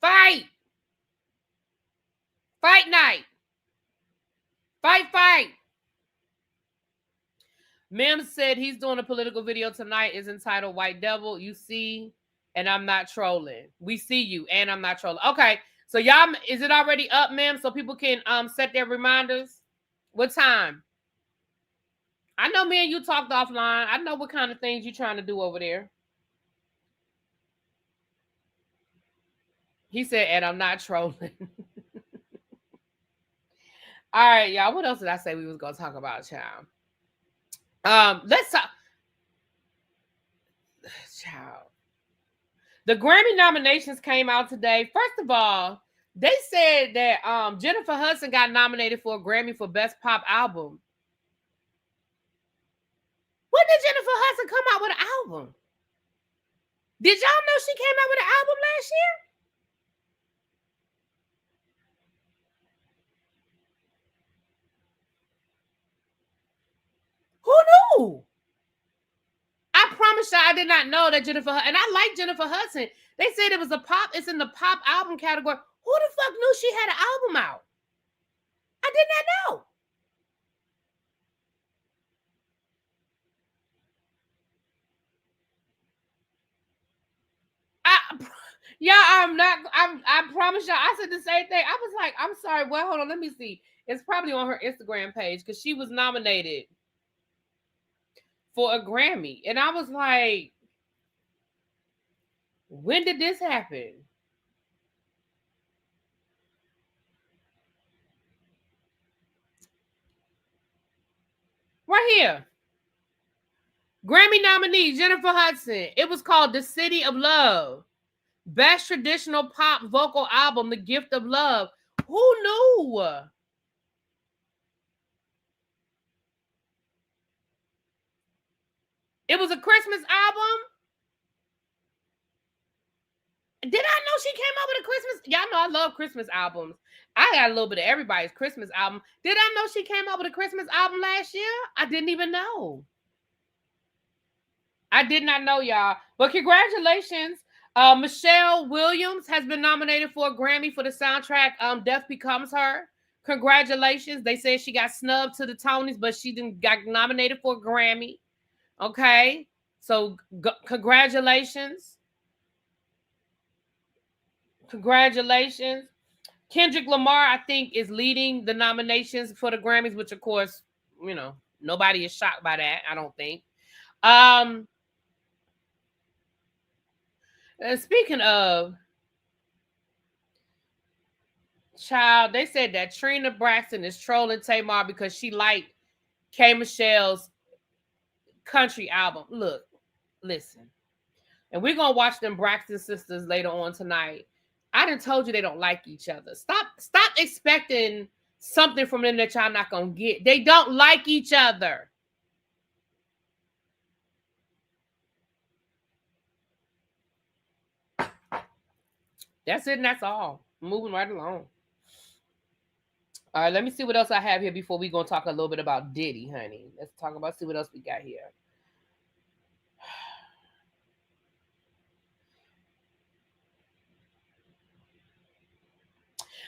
[SPEAKER 1] Fight. Fight night. Fight. Mims said he's doing a political video tonight. Is entitled White Devil. You see, and I'm not trolling. We see you, and I'm not trolling. Okay, so y'all, is it already up, Mims, so people can set their reminders? What time? I know me and you talked offline. I know what kind of things you're trying to do over there. He said, and I'm not trolling. All right, y'all. What else did I say we was gonna talk about, child? Let's talk. Child. The Grammy nominations came out today. First of all, they said that Jennifer Hudson got nominated for a Grammy for Best Pop Album. When did Jennifer Hudson come out with an album? Did y'all know she came out with an album last year? Who knew? I promise y'all I did not know that Jennifer, and I like Jennifer Hudson. They said it was it's in the pop album category. Who the fuck knew she had an album out? I did not know. I promise y'all, I said the same thing. I was like, I'm sorry, well, hold on, let me see. It's probably on her Instagram page because she was nominated for a Grammy. And I was like, when did this happen? Right here. Grammy nominee, Jennifer Hudson. It was called The City of Love. Best Traditional Pop Vocal Album, The Gift of Love. Who knew? It was a Christmas album. Did I know she came out with a Christmas? Y'all know I love Christmas albums. I got a little bit of everybody's Christmas album. Did I know she came out with a Christmas album last year? I didn't even know. I did not know, y'all. But congratulations. Michelle Williams has been nominated for a Grammy for the soundtrack Death Becomes Her. Congratulations. They said she got snubbed to the Tonys, but she didn't got nominated for a Grammy. Okay. So congratulations. Congratulations. Kendrick Lamar, I think, is leading the nominations for the Grammys, which, of course, nobody is shocked by that, I don't think. Speaking of child, they said that Trina Braxton is trolling Tamar because she liked K. Michelle's country album. Look, listen. And we're gonna watch them Braxton sisters later on tonight. I done told you they don't like each other. Stop expecting something from them that y'all not gonna get. They don't like each other. That's it, and that's all. Moving right along. All right, let me see what else I have here before we gonna talk a little bit about Diddy, honey. Let's see what else we got here.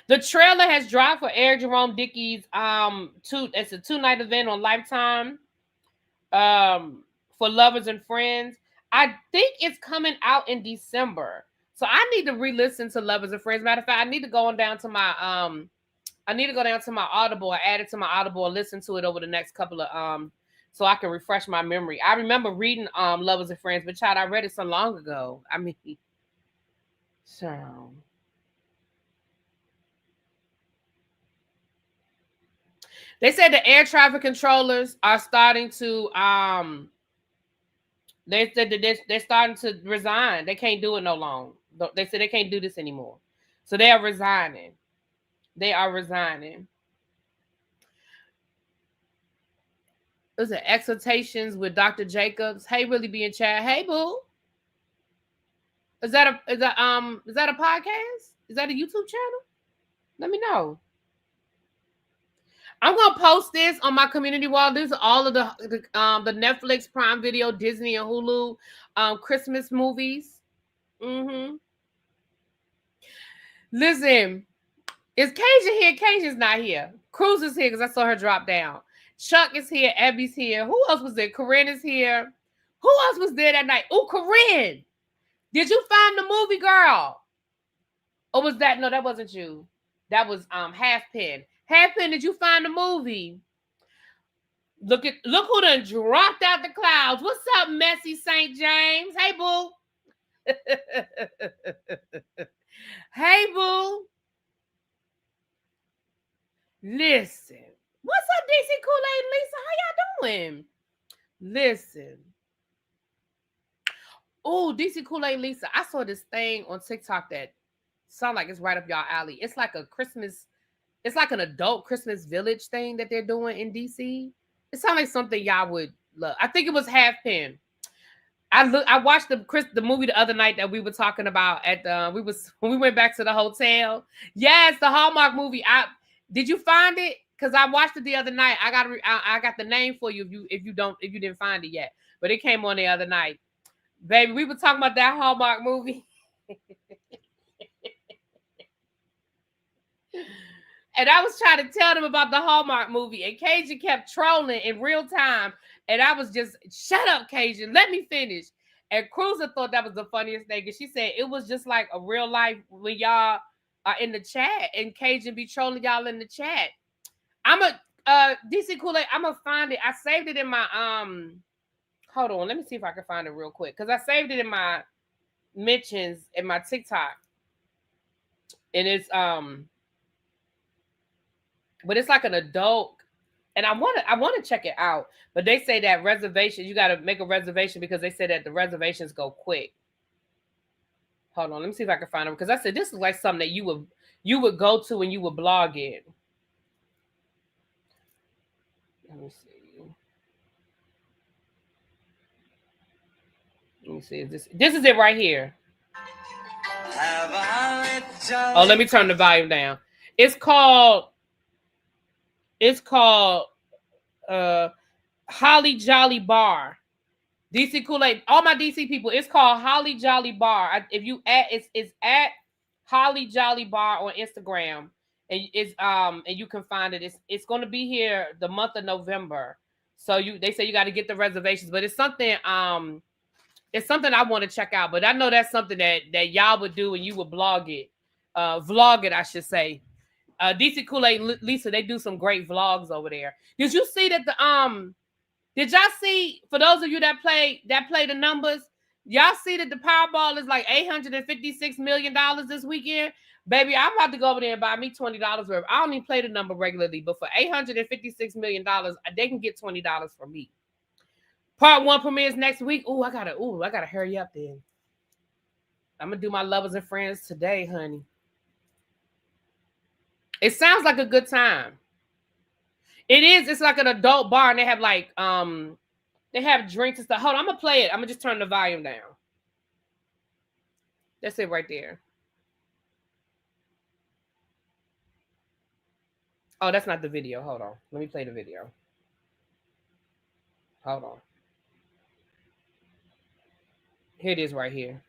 [SPEAKER 1] The trailer has dropped for Eric Jerome Dickey's it's a 2-night event on Lifetime for lovers and friends. I think it's coming out in December. So I need to re-listen to Lovers and Friends. Matter of fact, I need to go down to my Audible, add it to my Audible and listen to it over the next couple of so I can refresh my memory. I remember reading Lovers and Friends, but child, I read it so long ago. I mean, so they said the air traffic controllers are starting to they said that they're starting to resign. They can't do it no longer. They said they can't do this anymore. So they are resigning. They are resigning. Those are exhortations with Dr. Jacobs. Hey, really be in chat. Hey, boo. Is that a podcast? Is that a YouTube channel? Let me know. I'm gonna post this on my community wall. These are all of the Netflix, Prime Video, Disney, and Hulu Christmas movies. Listen, is Cajun here? Cajun's not here. Cruz is here because I saw her drop down. Chuck is here. Abby's here. Who else was there? Corinne is here. Who else was there that night? Oh, Corinne. Did you find the movie, girl? Or was that? No, that wasn't you. That was Halfpin. Halfpin, did you find the movie? Look who done dropped out the clouds. What's up, Messy St. James? Hey, boo. Hey, boo. Listen. What's up, DC Kool-Aid Lisa? How y'all doing? Listen. Oh, DC Kool-Aid Lisa. I saw this thing on TikTok that sounds like it's right up y'all alley. It's like it's like an adult Christmas village thing that they're doing in DC. It sounds like something y'all would love. I think it was Halfpin. I watched the movie the other night that we were talking about when we went back to the hotel. Yes, the Hallmark movie. Did you find it? Because I watched it the other night. I got the name for you if you didn't find it yet. But it came on the other night. Baby, we were talking about that Hallmark movie. And I was trying to tell them about the Hallmark movie, and Cajun kept trolling in real time. And I was just, shut up, Cajun, let me finish. And Cruiser thought that was the funniest thing. And she said it was just like a real life when y'all are in the chat and Cajun be trolling y'all in the chat. I'm a DC Kool-Aid, I'm gonna find it. I saved it in my hold on, let me see if I can find it real quick. Because I saved it in my mentions in my TikTok. And it's but it's like an adult, and I want to check it out. But they say that reservations, you got to make a reservation because they say that the reservations go quick. Hold on, let me see if I can find it, because I said this is like something that you would go to and you would blog it. Let me see. Let me see. This is it right here. Oh, let me turn the volume down. It's called Holly Jolly Bar. DC Kool-Aid, all my DC people, it's called Holly Jolly Bar. If you it's at Holly Jolly Bar on Instagram, and it's and you can find it. It's going to be here the month of November. So they say you got to get the reservations, but it's something I want to check out. But I know that's something that y'all would do and you would vlog it, I should say. DC Kool-Aid Lisa, they do some great vlogs over there. Did you see that Did y'all see, for those of you that play the numbers, y'all see that the Powerball is like $856 million this weekend? Baby, I'm about to go over there and buy me $20 worth. I don't even play the number regularly, but for $856 million, they can get $20 from me. Part 1 premieres next week. I gotta hurry up then. I'm gonna do my lovers and friends today, honey. It sounds like a good time. It is. It's like an adult bar, and they have like they have drinks and stuff. Hold on, I'm gonna play it. I'm gonna just turn the volume down. That's it right there. Oh, that's not the video. Hold on. Let me play the video. Hold on. Here it is right here.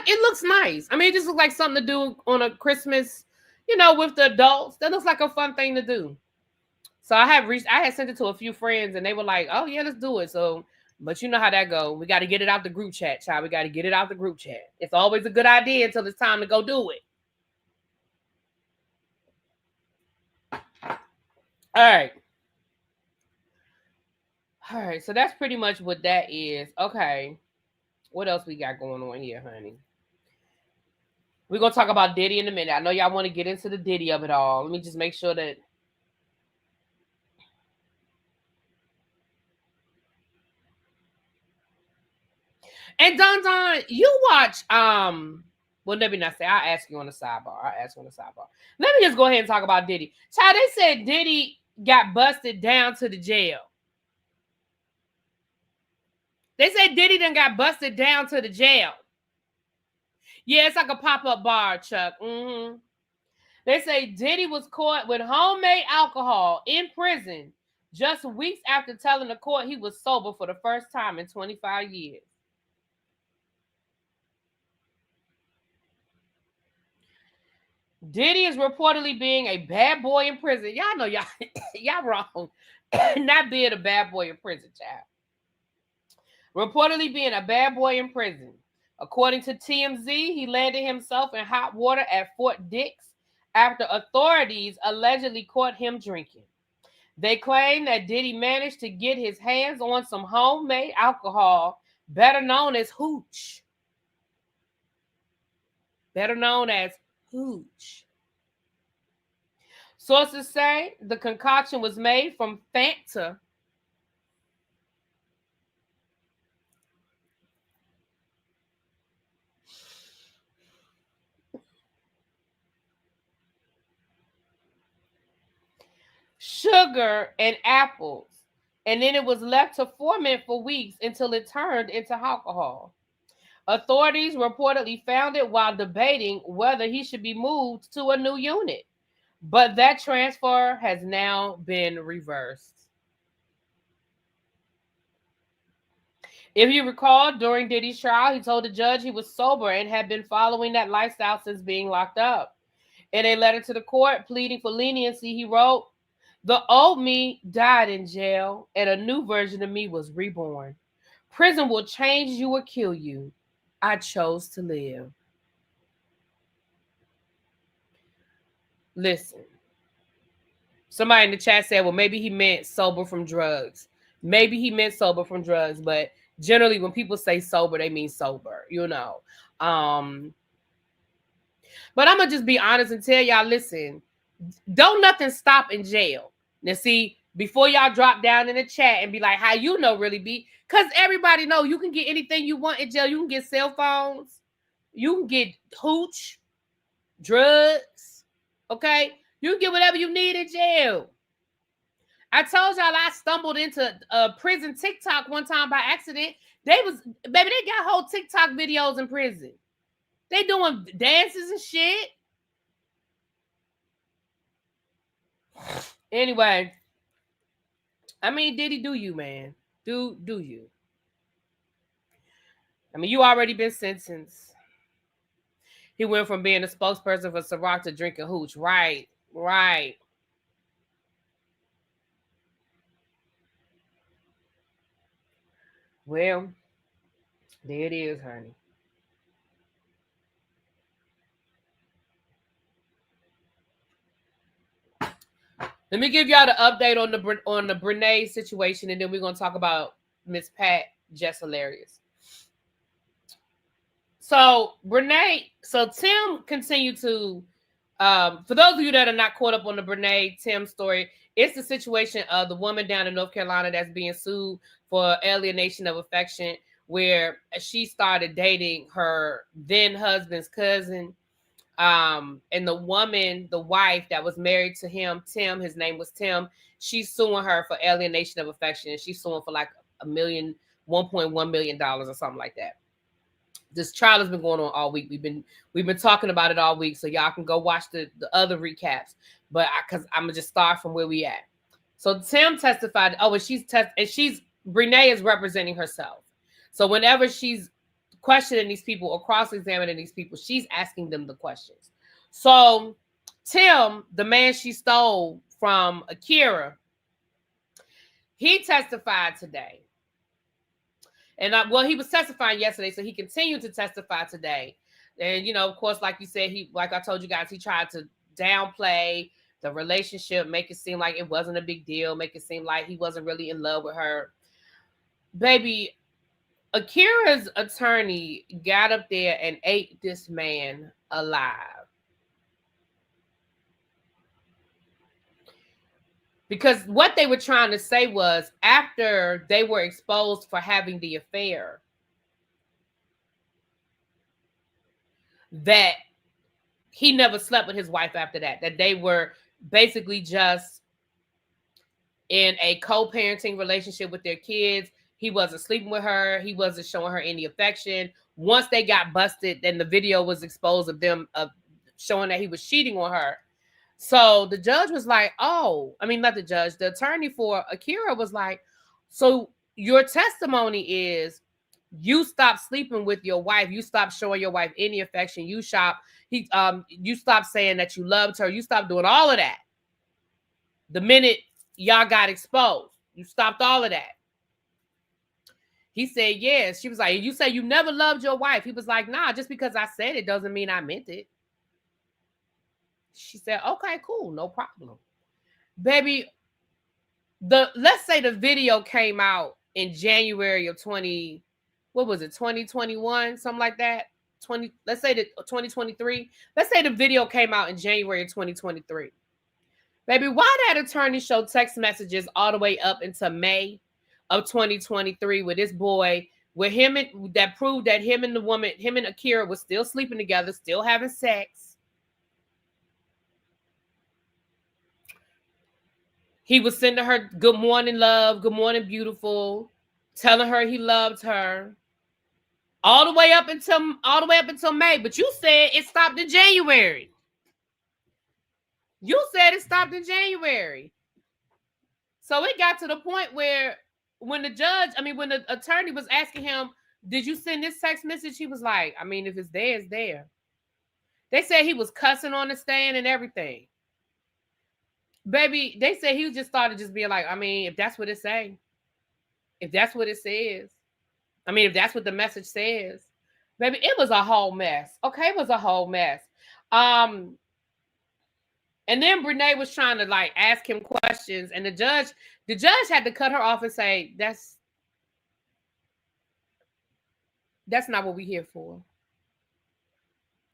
[SPEAKER 1] It looks nice. I mean, it just looks like something to do on a Christmas, with the adults. That looks like a fun thing to do. So I had sent it to a few friends, and they were like, "Oh yeah, let's do it." So, but you know how that go. We got to get it out the group chat, child. We got to get it out the group chat. It's always a good idea until it's time to go do it. All right. So that's pretty much what that is. Okay. What else we got going on here, honey? We're going to talk about Diddy in a minute. I know y'all want to get into the Diddy of it all. Let me just make sure that... And Don, you watch... Well, let me not say. I'll ask you on the sidebar. Let me just go ahead and talk about Diddy. Child, they said Diddy got busted down to the jail. They said Diddy done got busted down to the jail. Yeah, it's like a pop-up bar, Chuck. Mm-hmm. They say Diddy was caught with homemade alcohol in prison just weeks after telling the court he was sober for the first time in 25 years. Diddy is reportedly being a bad boy in prison. Y'all know y'all wrong. Not being a bad boy in prison, child. Reportedly being a bad boy in prison. According to TMZ, he landed himself in hot water at Fort Dix after authorities allegedly caught him drinking. They claim that Diddy managed to get his hands on some homemade alcohol, better known as hooch. Sources say the concoction was made from Fanta, sugar, and apples, and then it was left to ferment for weeks until it turned into alcohol. Authorities reportedly found it while debating whether he should be moved to a new unit, but that transfer has now been reversed. If you recall, during Diddy's trial, he told the judge he was sober and had been following that lifestyle since being locked up. In a letter to the court pleading for leniency, he wrote, "The old me died in jail, and a new version of me was reborn. Prison will change you or kill you. I chose to live." Listen, somebody in the chat said, well, maybe he meant sober from drugs. But generally when people say sober, they mean sober, But I'm going to just be honest and tell y'all, listen, don't nothing stop in jail. Now, see, before y'all drop down in the chat and be like, how you know really be? Because everybody know you can get anything you want in jail. You can get cell phones. You can get hooch, drugs, okay? You can get whatever you need in jail. I told y'all I stumbled into a prison TikTok one time by accident. They got whole TikTok videos in prison. They doing dances and shit. Anyway, I mean, Diddy, do you, man? Do you? I mean, you already been sentenced. He went from being a spokesperson for Ciroc to drinking hooch. Right. Well, there it is, honey. Let me give y'all the update on the Brenay situation, and then we're gonna talk about Ms.Pat, Jess hilarious. So Brenay, so Tim continued to, for those of you that are not caught up on the Brenay Tim story, it's the situation of the woman down in North Carolina that's being sued for alienation of affection, where she started dating her then husband's cousin. And the woman, the wife that was married to him, Tim, his name was Tim, she's suing her for alienation of affection, and she's suing for like $1.1 million or something like that. This trial has been going on all week. We've been talking about it all week, so y'all can go watch the other recaps. But because I'm gonna just start from where we at. So Tim testified. Oh, and she's Brenay is representing herself. So whenever she's questioning these people or cross-examining these people, she's asking them the questions. So Tim, the man she stole from Akira, he testified today. And he was testifying yesterday, so he continued to testify today. And, you know, of course, like you said, like I told you guys, he tried to downplay the relationship, make it seem like it wasn't a big deal, make it seem like he wasn't really in love with her. Baby, Akira's attorney got up there and ate this man alive. Because what they were trying to say was, after they were exposed for having the affair, that he never slept with his wife after that they were basically just in a co-parenting relationship with their kids. He wasn't sleeping with her. He wasn't showing her any affection. Once they got busted, then the video was exposed of them showing that he was cheating on her. So the judge was like, not the judge, the attorney for Akira was like, so your testimony is you stopped sleeping with your wife. You stopped showing your wife any affection. You stopped saying that you loved her. You stopped doing all of that. The minute y'all got exposed, you stopped all of that. He said, yes. She was like, you say you never loved your wife. He was like, nah, just because I said it doesn't mean I meant it. She said, okay, cool, no problem. Baby, let's say the video came out in January of 2021, something like that. Let's say 2023. Let's say the video came out in January of 2023. Baby, why that attorney show text messages all the way up into May of 2023 with this boy, with him, that proved that him and Akira was still sleeping together, still having sex. He was sending her good morning, love, good morning, beautiful, telling her he loved her. All the way up until May. But you said it stopped in January. You said it stopped in January. So it got to the point where when the attorney was asking him, did you send this text message? He was like, if it's there, it's there. They said he was cussing on the stand and everything. Baby, they said he just started just being like, if that's what it say, if that's what it says, if that's what the message says, baby, it was a whole mess. Okay, it was a whole mess. And then Brenay was trying to like ask him questions, and the judge had to cut her off and say, that's not what we here for.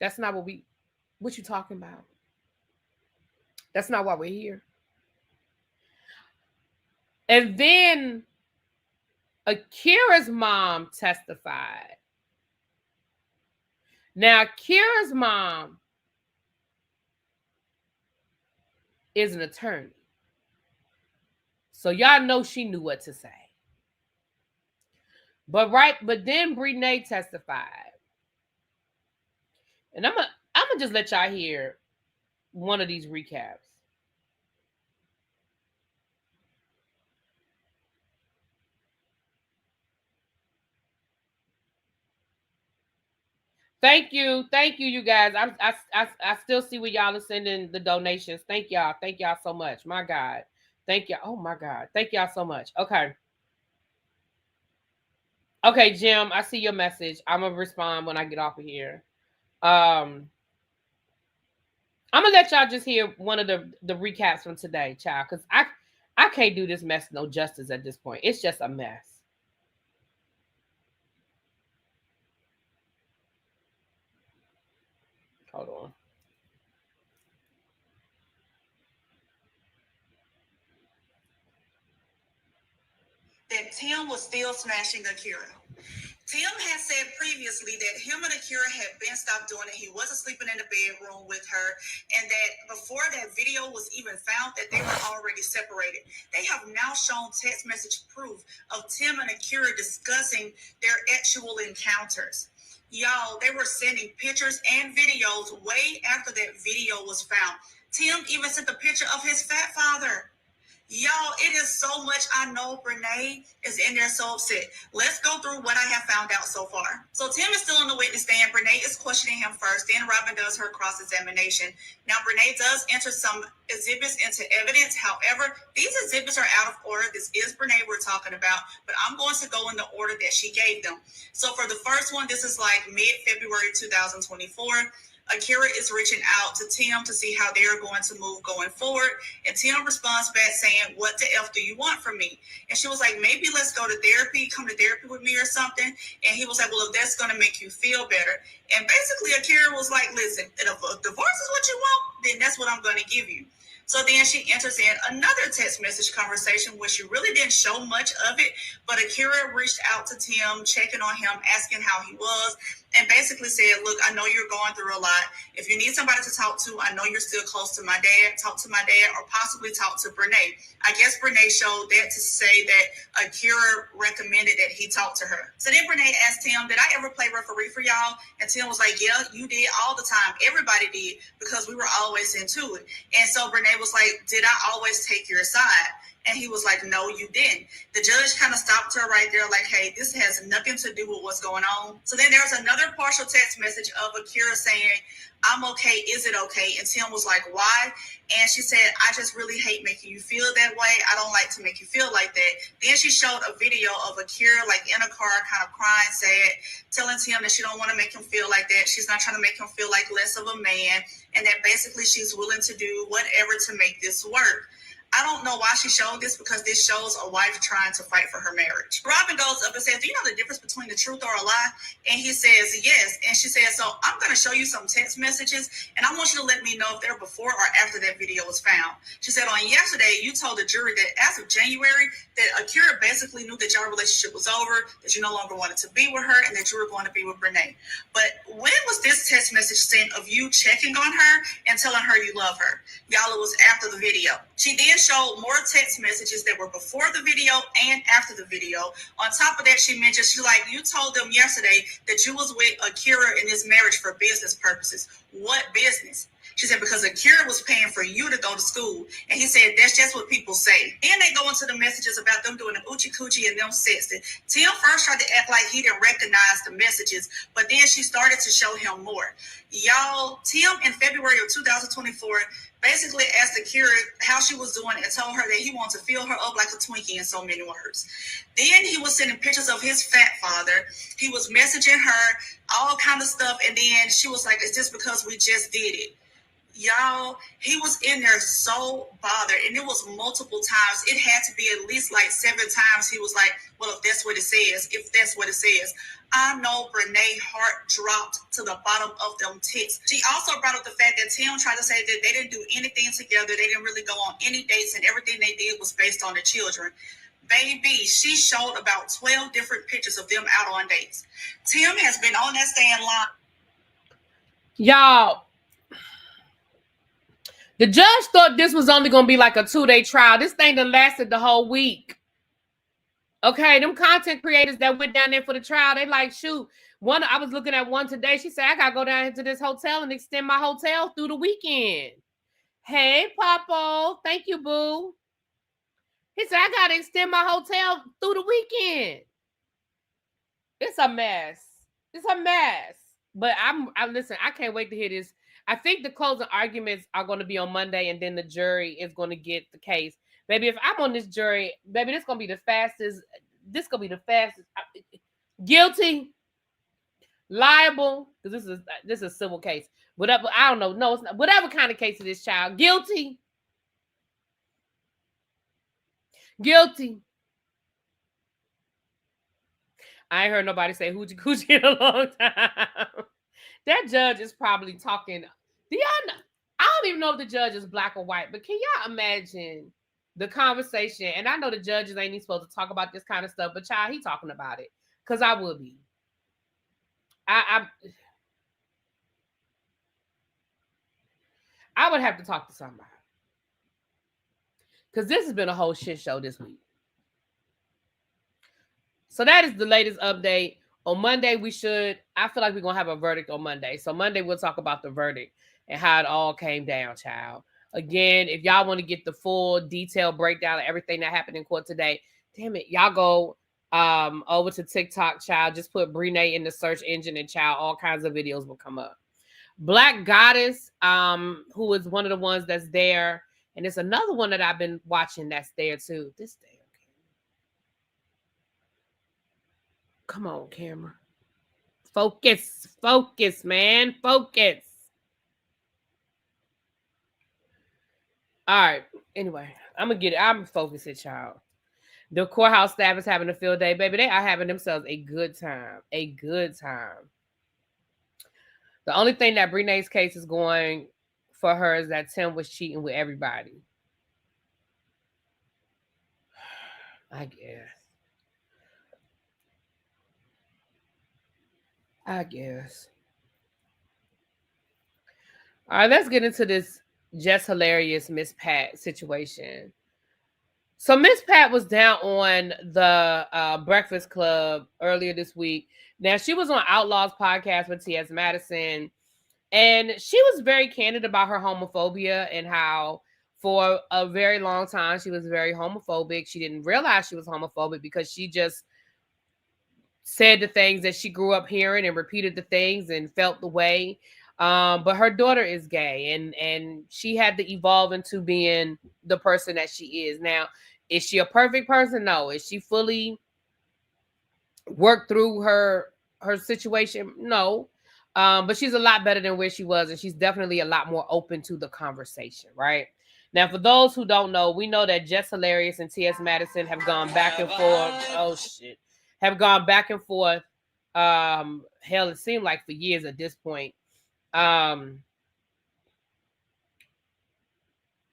[SPEAKER 1] That's not what you talking about? That's not why we're here. And then Akira's mom testified. Now, Akira's mom is an attorney. So y'all know she knew what to say. But then Brenay testified. And I'm gonna just let y'all hear one of these recaps. Thank you, you guys. I still see where y'all are sending the donations. Thank y'all so much. My God, thank y'all. Oh my God, thank y'all so much. Okay, Jim, I see your message. I'm gonna respond when I get off of here. I'm gonna let y'all just hear one of the recaps from today, child, because I can't do this mess no justice at this point. It's just a mess. Hold on.
[SPEAKER 3] That Tim was still smashing Akira. Tim had said previously that him and Akira had been stopped doing it. He wasn't sleeping in the bedroom with her, and that before that video was even found, that they were already separated. They have now shown text message proof of Tim and Akira discussing their actual encounters. Y'all, they were sending pictures and videos way after that video was found. Tim even sent a picture of his fat father. Y'all, it is so much. I know Brenay is in there so upset. Let's go through what I have found out so far. So Tim is still on the witness stand. Brenay is questioning him first. Then Robin does her cross-examination. Now, Brenay does enter some exhibits into evidence. However, these exhibits are out of order. This is Brenay we're talking about, but I'm going to go in the order that she gave them. So for the first one, this is like mid-February 2024. Akira is reaching out to Tim to see how they're going to move going forward. And Tim responds back saying, "What the F do you want from me?" And she was like, "Maybe let's go to therapy, come to therapy with me or something." And he was like, "Well, if that's going to make you feel better." And basically Akira was like, "Listen, if a divorce is what you want, then that's what I'm going to give you." So then she enters in another text message conversation where she really didn't show much of it, but Akira reached out to Tim, checking on him, asking how he was, and basically said, "Look, I know you're going through a lot. If you need somebody to talk to, I know you're still close to my dad. Talk to my dad, or possibly talk to Brenay." I guess Brenay showed that to say that Akira recommended that he talk to her. So then Brenay asked Tim, "Did I ever play referee for y'all?" And Tim was like, "Yeah, you did all the time. Everybody did, because we were always into it." And so Brenay was like, "Did I always take your side?" And he was like, "No, you didn't." The judge kind of stopped her right there, like, "Hey, this has nothing to do with what's going on." So then there was another partial text message of Akira saying, "I'm okay. Is it okay?" And Tim was like, "Why?" And she said, "I just really hate making you feel that way. I don't like to make you feel like that." Then she showed a video of Akira like in a car, kind of crying, sad, telling Tim that she don't want to make him feel like that. She's not trying to make him feel like less of a man, and that basically she's willing to do whatever to make this work. I don't know why she showed this, because this shows a wife trying to fight for her marriage. Robin goes up and says, "Do you know the difference between the truth or a lie?" And he says, "Yes." And she says, "So I'm going to show you some text messages, and I want you to let me know if they're before or after that video was found." She said, "On yesterday, you told the jury that as of January, that Akira basically knew that your relationship was over, that you no longer wanted to be with her, and that you were going to be with Brenay. But when was this text message sent of you checking on her and telling her you love her?" Y'all, it was after the video. She then showed more text messages that were before the video and after the video. On top of that, she mentioned, she like, "You told them yesterday that you was with Akira in this marriage for business purposes." What business? She said, "Because Akira was paying for you to go to school." And he said, "That's just what people say." Then they go into the messages about them doing the oochie coochie and them sexting. Tim first tried to act like he didn't recognize the messages, but then she started to show him more. Y'all, Tim in February of 2024 basically asked Akira how she was doing and told her that he wanted to fill her up like a Twinkie, in so many words. Then he was sending pictures of his fat father. He was messaging her, all kind of stuff. And then she was like, "Is this because we just did it?" Y'all, he was in there so bothered, and it was multiple times. It had to be at least like 7 times. He was like, "Well, if that's what it says, if that's what it says." I know Brenay's heart dropped to the bottom of them tits. She also brought up the fact that Tim tried to say that they didn't do anything together. They didn't really go on any dates, and everything they did was based on the children. Baby, she showed about 12 different pictures of them out on dates. Tim has been on that stand line.
[SPEAKER 1] Y'all, the judge thought this was only going to be like a 2-day trial. This thing done lasted the whole week. Okay, them content creators that went down there for the trial, they like, shoot. I was looking at one today. She said, "I got to go down into this hotel and extend my hotel through the weekend." Hey, Papo. Thank you, boo. He said, "I got to extend my hotel through the weekend." It's a mess. It's a mess. But I listen, I can't wait to hear this. I think the closing arguments are going to be on Monday, and then the jury is going to get the case. Baby, if I'm on this jury, baby, this going to be the fastest. This going to be the fastest. Guilty. liable, because this is a civil case. Whatever, I don't know. No, it's not. Whatever kind of case of this child, guilty. Guilty. I ain't heard nobody say hoochie coochie in a long time. That judge is probably talking. Do y'all know? I don't even know if the judge is black or white, but can y'all imagine the conversation? And I know the judges ain't even supposed to talk about this kind of stuff, but child, he talking about it. Because I would be. I would have to talk to somebody. Because this has been a whole shit show this week. So that is the latest update. On Monday, I feel like we're going to have a verdict on Monday. So Monday, we'll talk about the verdict and how it all came down, child. Again, if y'all want to get the full detailed breakdown of everything that happened in court today, damn it, y'all go over to TikTok, child. Just put Brenay in the search engine and child, all kinds of videos will come up. Black Goddess, who is one of the ones that's there. And it's another one that I've been watching that's there too. This day. Come on, camera. Focus, man. Focus. All right. Anyway, I'm focused, child. The courthouse staff is having a field day, baby. They are having themselves a good time. A good time. The only thing that Brenay's case is going for her is that Tim was cheating with everybody. I guess. All right, let's get into this Jess hilarious Ms.Pat situation. So Ms.Pat was down on the Breakfast Club earlier this week. Now, she was on Outlaw's podcast with T.S. Madison, and she was very candid about her homophobia and how for a very long time she was very homophobic. She didn't realize she was homophobic because she just said the things that she grew up hearing and repeated the things and felt the way. But her daughter is gay, and she had to evolve into being the person that she is. Now, is she a perfect person? No. Is she fully worked through her situation? No. But she's a lot better than where she was, and she's definitely a lot more open to the conversation, right? Now, for those who don't know, we know that Jess Hilarious and T.S. Madison have gone back and forth. Oh, shit. Have gone back and forth. Hell, it seemed like for years at this point.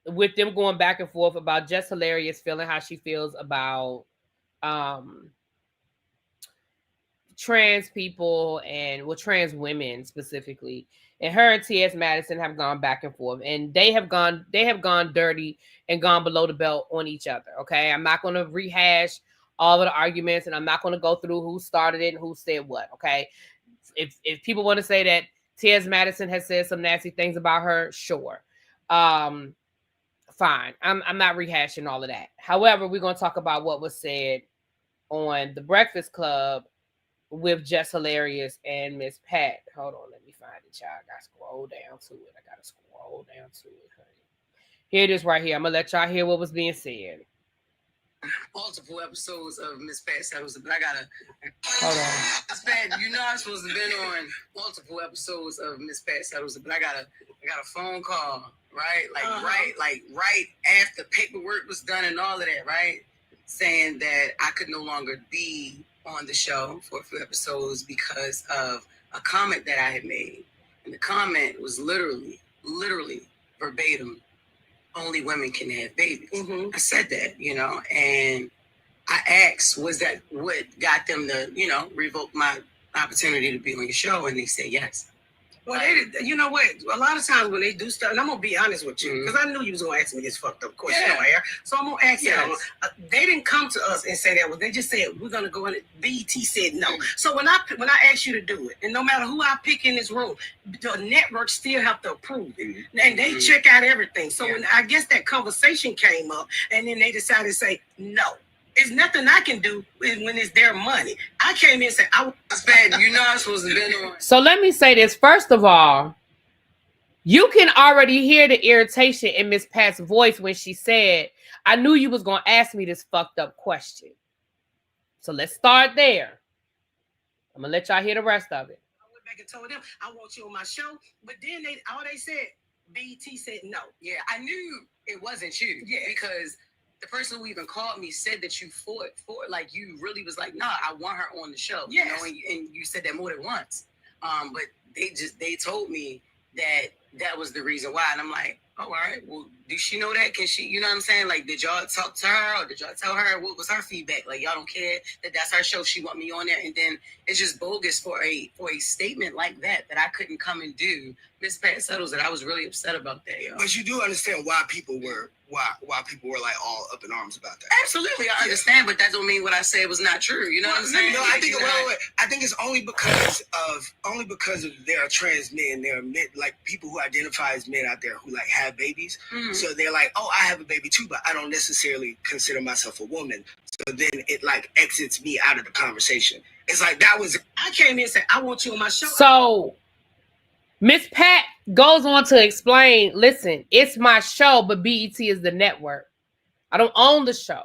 [SPEAKER 1] With them going back and forth about Jess Hilarious feeling how she feels about trans people and trans women specifically. And her and T.S. Madison have gone back and forth, and they have gone dirty and gone below the belt on each other. Okay, I'm not going to rehash all of the arguments, and I'm not going to go through who started it and who said what. Okay, if people want to say that T.S. Madison has said some nasty things about her, sure, fine. I'm not rehashing all of that. However, we're going to talk about what was said on the Breakfast Club with Jess Hilarious and Ms.Pat. Hold on, let me find it, y'all. I gotta scroll down to it. Honey. Here it is right here. I'm gonna let y'all hear what was being said.
[SPEAKER 4] Multiple episodes of Ms.Pat Settles, but I gotta
[SPEAKER 1] hold on.
[SPEAKER 4] Ms.Pat, you know I'm supposed to have been on multiple episodes of Ms.Pat Settles, but I got a phone call, right? Right after paperwork was done and all of that, right? Saying that I could no longer be on the show for a few episodes because of a comment that I had made. And the comment was literally verbatim, only women can have babies. Mm-hmm. I said that, and I asked, was that what got them to, revoke my opportunity to be on your show? And they said yes.
[SPEAKER 5] Well, you know what? A lot of times when they do stuff, and I'm going to be honest with you, because I knew you was going to ask me this fucked up question on air. So I'm going to ask you. They didn't come to us and say that. Well, they just said, we're going to go in. BET said no. So when I asked you to do it, and no matter who I pick in this room, the network still have to approve it. And they check out everything. So when I guess that conversation came up, and then they decided to say no. It's nothing I can do when it's their money. I came in and said, I was bad.
[SPEAKER 4] You know I'm supposed to be on.
[SPEAKER 1] So let me say this. First of all, you can already hear the irritation in Miss Pat's voice when she said, I knew you was going to ask me this fucked up question. So let's start there. I'm going to let y'all hear the rest of it.
[SPEAKER 5] went back and told them, I want you on my show. But then they said, BET said no.
[SPEAKER 4] Yeah, I knew it wasn't you.
[SPEAKER 5] Yeah.
[SPEAKER 4] Because the person who even called me said that you fought for, like, you really was like, nah, I want her on the show.
[SPEAKER 5] Yes.
[SPEAKER 4] You know, and you said that more than once. But they told me that was the reason why. And I'm like, oh, all right, well, does she know that? Can she, you know what I'm saying? Like, did y'all talk to her, or did y'all tell her what was her feedback? Like, y'all don't care that that's her show, she want me on there. And then it's just bogus for a statement like that I couldn't come and do. Ms.Pat settles that I was really upset about that, yo.
[SPEAKER 6] But you do understand why people were like all up in arms about that.
[SPEAKER 4] Absolutely, I understand, but that don't mean what I said was not true. You know what I'm saying?
[SPEAKER 6] No, I think I think it's only because of there are trans men, there are men, like people who identify as men out there who like have babies. So they're like, oh, I have a baby too, but I don't necessarily consider myself a woman. So then it like exits me out of the conversation. It's like
[SPEAKER 5] I came in and said, I want you on my show.
[SPEAKER 1] So Ms.Pat goes on to explain, listen, it's my show, but BET is the network. I don't own the show.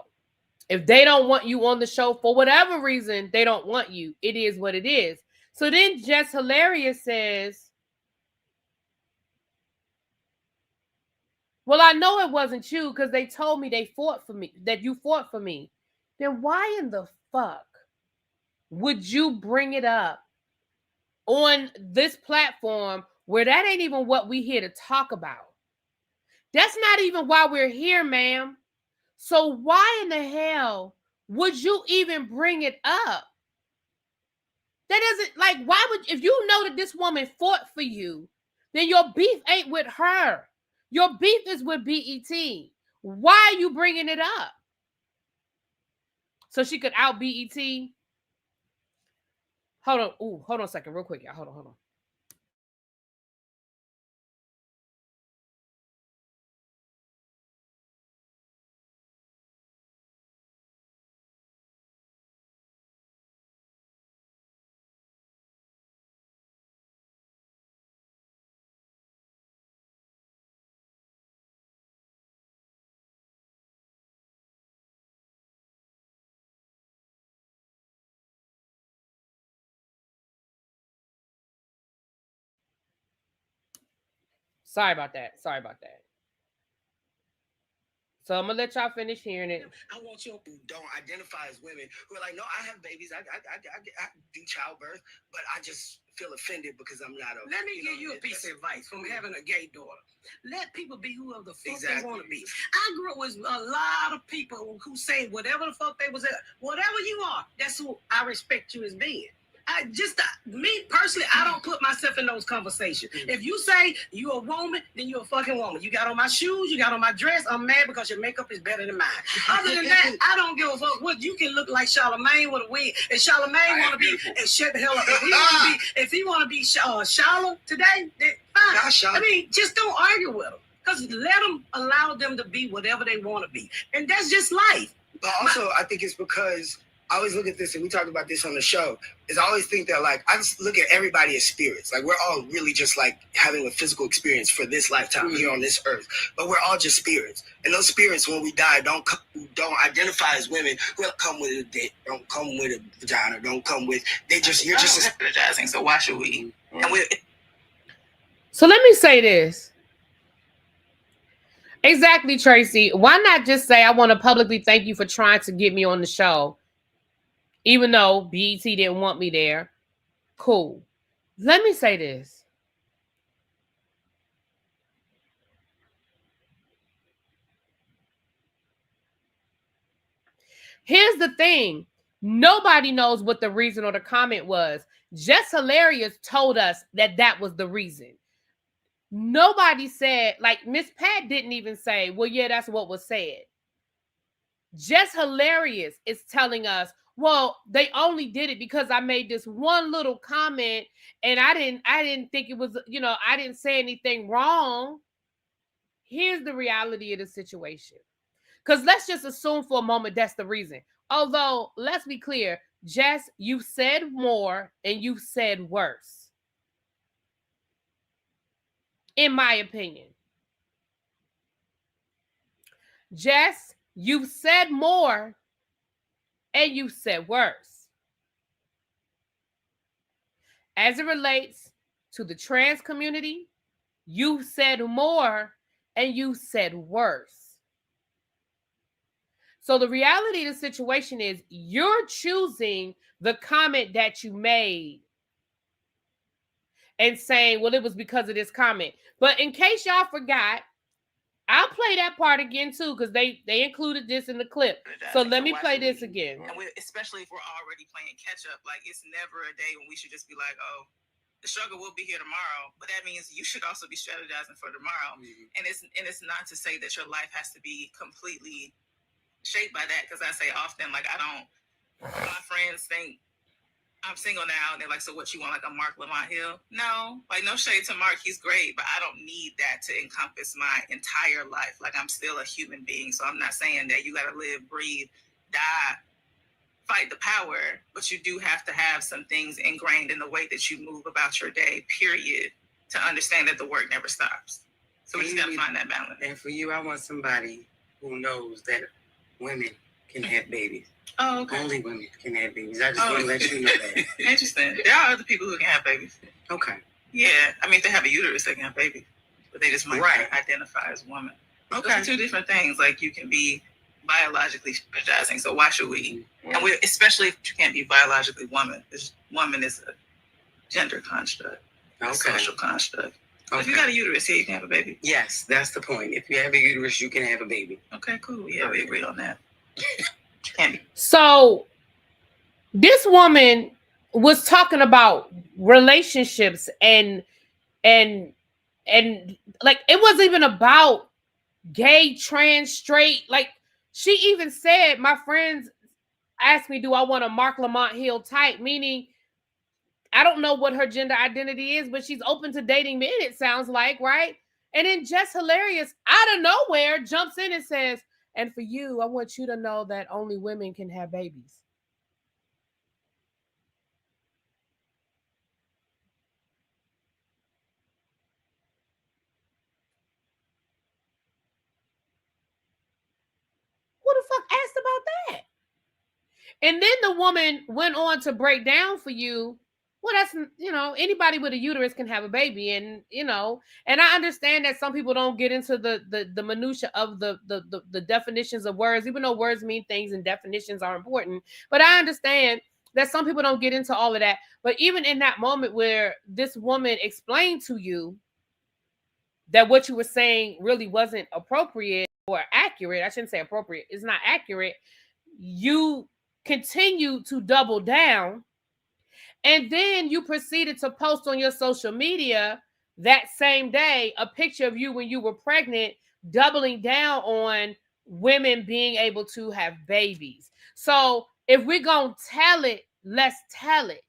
[SPEAKER 1] If they don't want you on the show for whatever reason, they don't want you. It is what it is. So then Jess Hilarious says, well, I know it wasn't you because they told me they fought for me, that you fought for me. Then why in the fuck would you bring it up on this platform where that ain't even what we here to talk about? That's not even why we're here, ma'am. So why in the hell would you even bring it up? That doesn't, like, why would, if you know that this woman fought for you, then your beef ain't with her. Your beef is with BET. Why are you bringing it up? So she could out BET? Hold on. Ooh, hold on a second real quick, y'all. Hold on. Sorry about that. So I'm gonna let y'all finish hearing it.
[SPEAKER 6] I want you who don't identify as women who are like, no, I have babies, I do childbirth, but I just feel offended because I'm not a.
[SPEAKER 5] Let me give you a piece of advice from having a gay daughter. Let people be whoever the fuck they want to be. I grew up with a lot of people who say whatever the fuck they was at, whatever you are, that's who I respect you as being. Me personally, I don't put myself in those conversations. If you say you're a woman, then you're a fucking woman. You got on my shoes, you got on my dress. I'm mad because your makeup is better than mine. Other than that, I don't give a fuck what you can look like. Charlamagne with a wig. If Charlamagne want to be, and shut the hell up. If he want to be Charla today, then fine. I mean, just don't argue with them, because allow them to be whatever they want to be, and that's just life.
[SPEAKER 6] But also, I think it's because I always look at this, and we talked about this on the show, is I always think that, like, I just look at everybody as spirits. Like, we're all really just, like, having a physical experience for this lifetime here on this earth. But we're all just spirits. And those spirits, when we die, don't identify as women, who come with a dick, don't come with a vagina, don't come with, you're just apologizing, so why should we?
[SPEAKER 1] So let me say this. Exactly, Tracy. Why not just say, I want to publicly thank you for trying to get me on the show, even though BET didn't want me there? Cool. Let me say this. Here's the thing. Nobody knows what the reason or the comment was. Jess Hilarious told us that was the reason. Nobody said, like, Ms.Pat didn't even say, well, yeah, that's what was said. Jess Hilarious is telling us, well, they only did it because I made this one little comment and I didn't think it was, I didn't say anything wrong. Here's the reality of the situation. Because let's just assume for a moment that's the reason. Although, let's be clear, Jess, you said more and you said worse, in my opinion. Jess, you said more and you said worse. as it relates to the trans community, you said more and you said worse. So the reality of the situation is you're choosing the comment that you made and saying, well, it was because of this comment. But in case y'all forgot, I'll play that part again too, because they included this in the clip. So let me play this again.
[SPEAKER 3] And especially if we're already playing catch up, like it's never a day when we should just be like, oh, the struggle will be here tomorrow, but that means you should also be strategizing for tomorrow. Mm-hmm. And it's not to say that your life has to be completely shaped by that, because I say often, like, my friends think I'm single now, and they're like, so what, you want like a Mark Lamont Hill? No, like, no shade to Mark, he's great, but I don't need that to encompass my entire life. Like, I'm still a human being, so I'm not saying that you got to live, breathe, die, fight the power, but you do have to have some things ingrained in the way that you move about your day, period, to understand that the work never stops. So we just got to find that balance.
[SPEAKER 4] And for you, I want somebody who knows that women can have babies.
[SPEAKER 3] Oh, okay.
[SPEAKER 4] Only women can have babies. I just want to let you know that.
[SPEAKER 3] Interesting. There are other people who can have babies.
[SPEAKER 4] Okay.
[SPEAKER 3] Yeah. I mean, if they have a uterus, they can have babies. But they just might not identify as women. Okay. Those are two different things. Like, you can be biologically strategizing. So why should we? Mm-hmm. And especially if you can't be biologically woman. This woman is a gender construct. A social construct. Okay. If you got a uterus, you can have a baby.
[SPEAKER 4] Yes, that's the point. If you have a uterus, you can have a baby.
[SPEAKER 3] Okay, cool. Yeah, we agree on that.
[SPEAKER 1] So this woman was talking about relationships and like, it wasn't even about gay, trans, straight. Like, she even said, my friends asked me, do I want a Mark Lamont Hill type? Meaning, I don't know what her gender identity is, but she's open to dating men, it sounds like, right? And then Jess Hilarious, out of nowhere, jumps in and says, and for you, I want you to know that only women can have babies. Who the fuck asked about that? And then the woman went on to break down for you, well, that's, anybody with a uterus can have a baby. And, and I understand that some people don't get into the minutia of the definitions of words, even though words mean things and definitions are important. But I understand that some people don't get into all of that. But even in that moment where this woman explained to you that what you were saying really wasn't appropriate or accurate, I shouldn't say appropriate, it's not accurate, you continue to double down. And then you proceeded to post on your social media that same day a picture of you when you were pregnant, doubling down on women being able to have babies. So if we're going to tell it, let's tell it.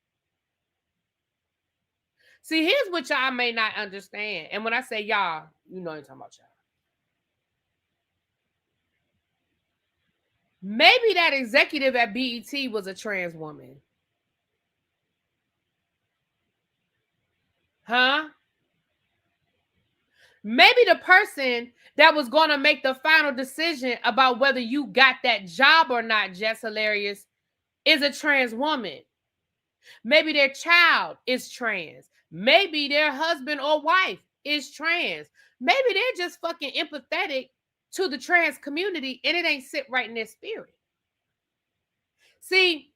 [SPEAKER 1] See, here's what y'all may not understand. And when I say y'all, I'm talking about y'all. Maybe that executive at BET was a trans woman. Huh? Maybe the person that was going to make the final decision about whether you got that job or not, Jess Hilarious, is a trans woman. Maybe their child is trans. Maybe their husband or wife is trans. Maybe they're just fucking empathetic to the trans community and it ain't sit right in their spirit. See,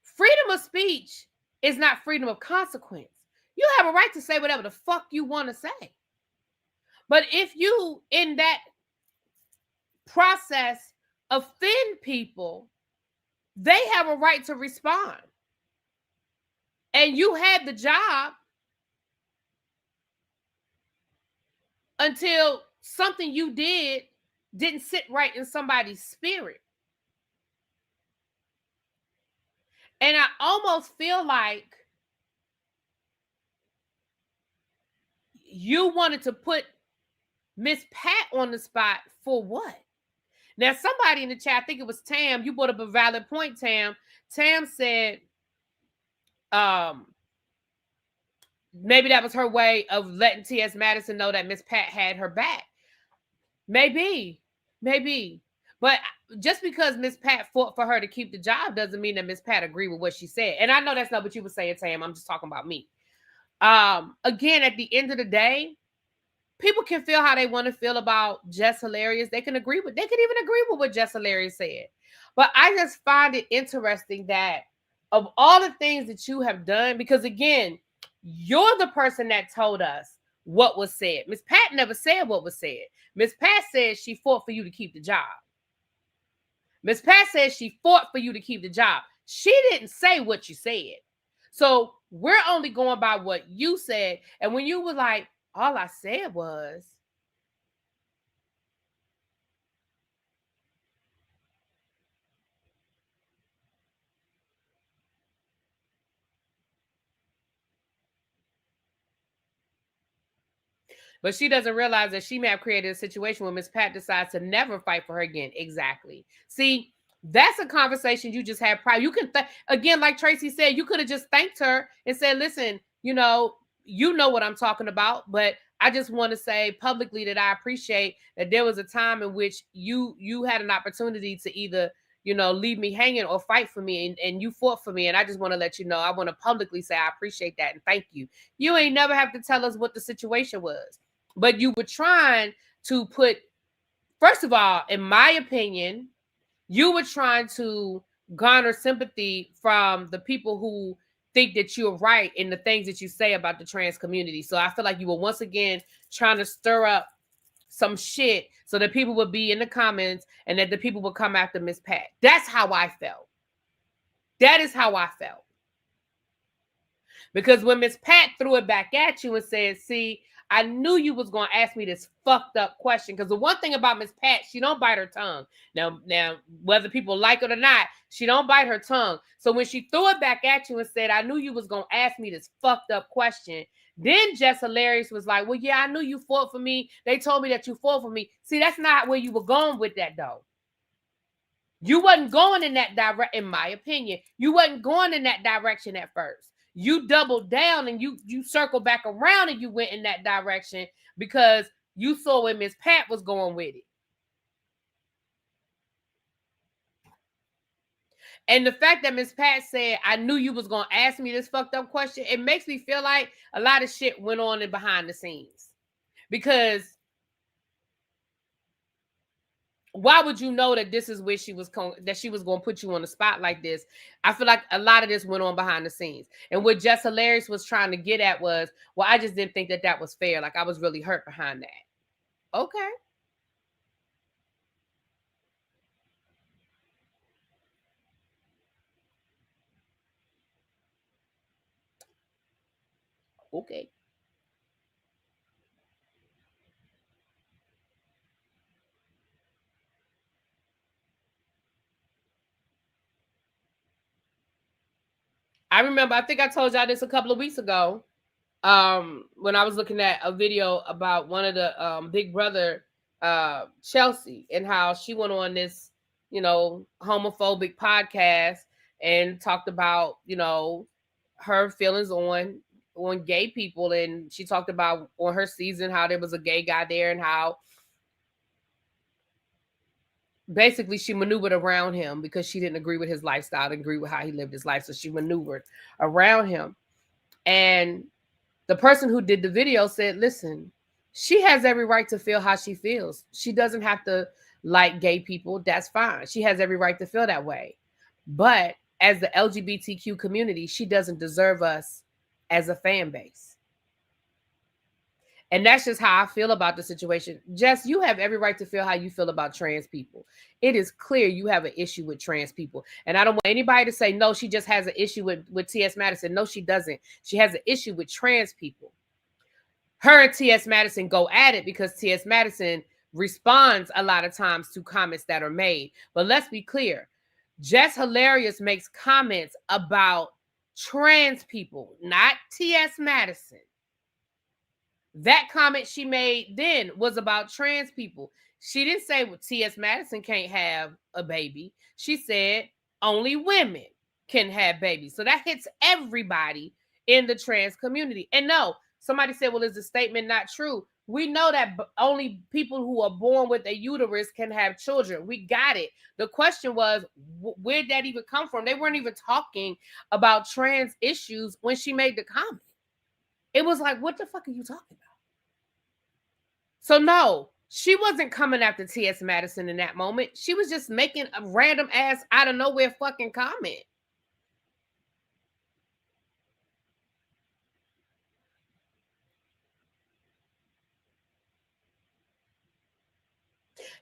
[SPEAKER 1] freedom of speech is not freedom of consequence. You have a right to say whatever the fuck you want to say. But if you, in that process, offend people, they have a right to respond. And you had the job until something you didn't sit right in somebody's spirit. And I almost feel like you wanted to put Ms.Pat on the spot for what? Now, somebody in the chat, I think it was Tam, you brought up a valid point, Tam. Tam said maybe that was her way of letting T.S. Madison know that Ms.Pat had her back. Maybe. But just because Ms.Pat fought for her to keep the job doesn't mean that Ms.Pat agreed with what she said. And I know that's not what you were saying, Tam. I'm just talking about me. Again, at the end of the day, people can feel how they want to feel about Jess Hilarious. They can even agree with what Jess Hilarious said. But I just find it interesting that of all the things that you have done, because again, you're the person that told us what was said. Ms.Pat never said what was said. Ms.Pat said she fought for you to keep the job. Ms.Pat said she fought for you to keep the job. She didn't say what you said. So we're only going by what you said. And when you were like, all I said was, but she doesn't realize that she may have created a situation where Ms.Pat decides to never fight for her again. Exactly. See, that's a conversation you just had prior. You can, again, like Tracy said, you could have just thanked her and said, listen, you know what I'm talking about, but I just want to say publicly that I appreciate that there was a time in which you had an opportunity to either, leave me hanging or fight for me, and you fought for me. And I just want to let you know, I want to publicly say I appreciate that and thank you. You ain't never have to tell us what the situation was. But you were trying to put, first of all, in my opinion, you were trying to garner sympathy from the people who think that you're right in the things that you say about the trans community. So I feel like you were once again trying to stir up some shit so that people would be in the comments and that the people would come after Ms.Pat. That's how I felt. That is how I felt. Because when Ms.Pat threw it back at you and said, see, I knew you was going to ask me this fucked up question. Because the one thing about Ms.Pat, she don't bite her tongue. Now, whether people like it or not, she don't bite her tongue. So when she threw it back at you and said, I knew you was going to ask me this fucked up question, then Jess Hilarious was like, well, yeah, I knew you fought for me. They told me that you fought for me. See, that's not where you were going with that, though. You wasn't going in that direction, in my opinion. You wasn't going in that direction at first. You doubled down and you circled back around and you went in that direction because you saw where Ms.Pat was going with it. And the fact that Ms.Pat said, I knew you was going to ask me this fucked up question, it makes me feel like a lot of shit went on in behind the scenes. Because why would you know that this is where she was going to put you on the spot like this? I feel like a lot of this went on behind the scenes. And what Jess Hilarious was trying to get at was, well, I just didn't think that was fair. Like I was really hurt behind that. Okay. Okay. I remember, I think I told y'all this a couple of weeks ago, when I was looking at a video about one of the Big Brother, Chelsea, and how she went on this, homophobic podcast and talked about, her feelings on gay people. And she talked about on her season how there was a gay guy there and how basically she maneuvered around him because she didn't agree with his lifestyle, didn't agree with how he lived his life. So she maneuvered around him. And the person who did the video said, listen, she has every right to feel how she feels. She doesn't have to like gay people. That's fine. She has every right to feel that way. But as the LGBTQ community, she doesn't deserve us as a fan base. And that's just how I feel about the situation. Jess, you have every right to feel how you feel about trans people. It is clear you have an issue with trans people. And I don't want anybody to say, no, she just has an issue with T.S. Madison. No, she doesn't. She has an issue with trans people. Her and T.S. Madison go at it because T.S. Madison responds a lot of times to comments that are made. But let's be clear. Jess Hilarious makes comments about trans people, not T.S. Madison. That comment she made then was about trans people. She didn't say, well, T.S. Madison can't have a baby. She said only women can have babies. So that hits everybody in the trans community. And no, somebody said, well, is the statement not true? We know that only people who are born with a uterus can have children. We got it. The question was, where'd that even come from? They weren't even talking about trans issues when she made the comment. it was like, what the fuck are you talking about? So no, she wasn't coming after T.S. Madison in that moment. She was just making a random ass out of nowhere fucking comment.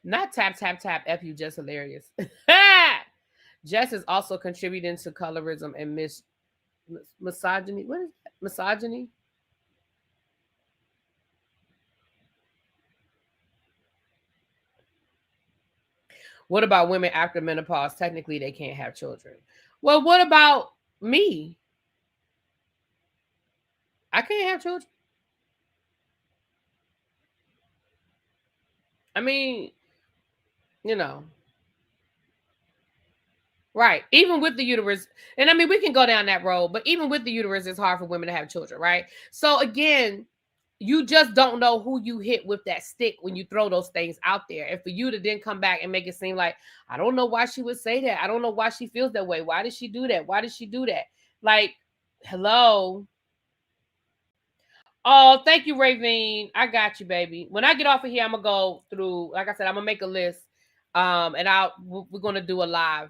[SPEAKER 1] Not tap, tap, tap, F you, just hilarious. Jess is also contributing to colorism and misogyny. What is that? Misogyny? What about women after menopause? Technically, they can't have children. Well, what about me? I can't have children. I mean, you know. Right. Even with the uterus. And I mean, we can go down that road, but even with the uterus, it's hard for women to have children, right? So again, you just don't know who you hit with that stick when you throw those things out there. And for you to then come back and make it seem like, I don't know why she would say that. I don't know why she feels that way. Why did she do that? Why did she do that? Like, hello. Oh, thank you, Ravine. I got you, baby. When I get off of here, I'm gonna go through, like I said, I'm gonna make a list. And we're gonna do a live.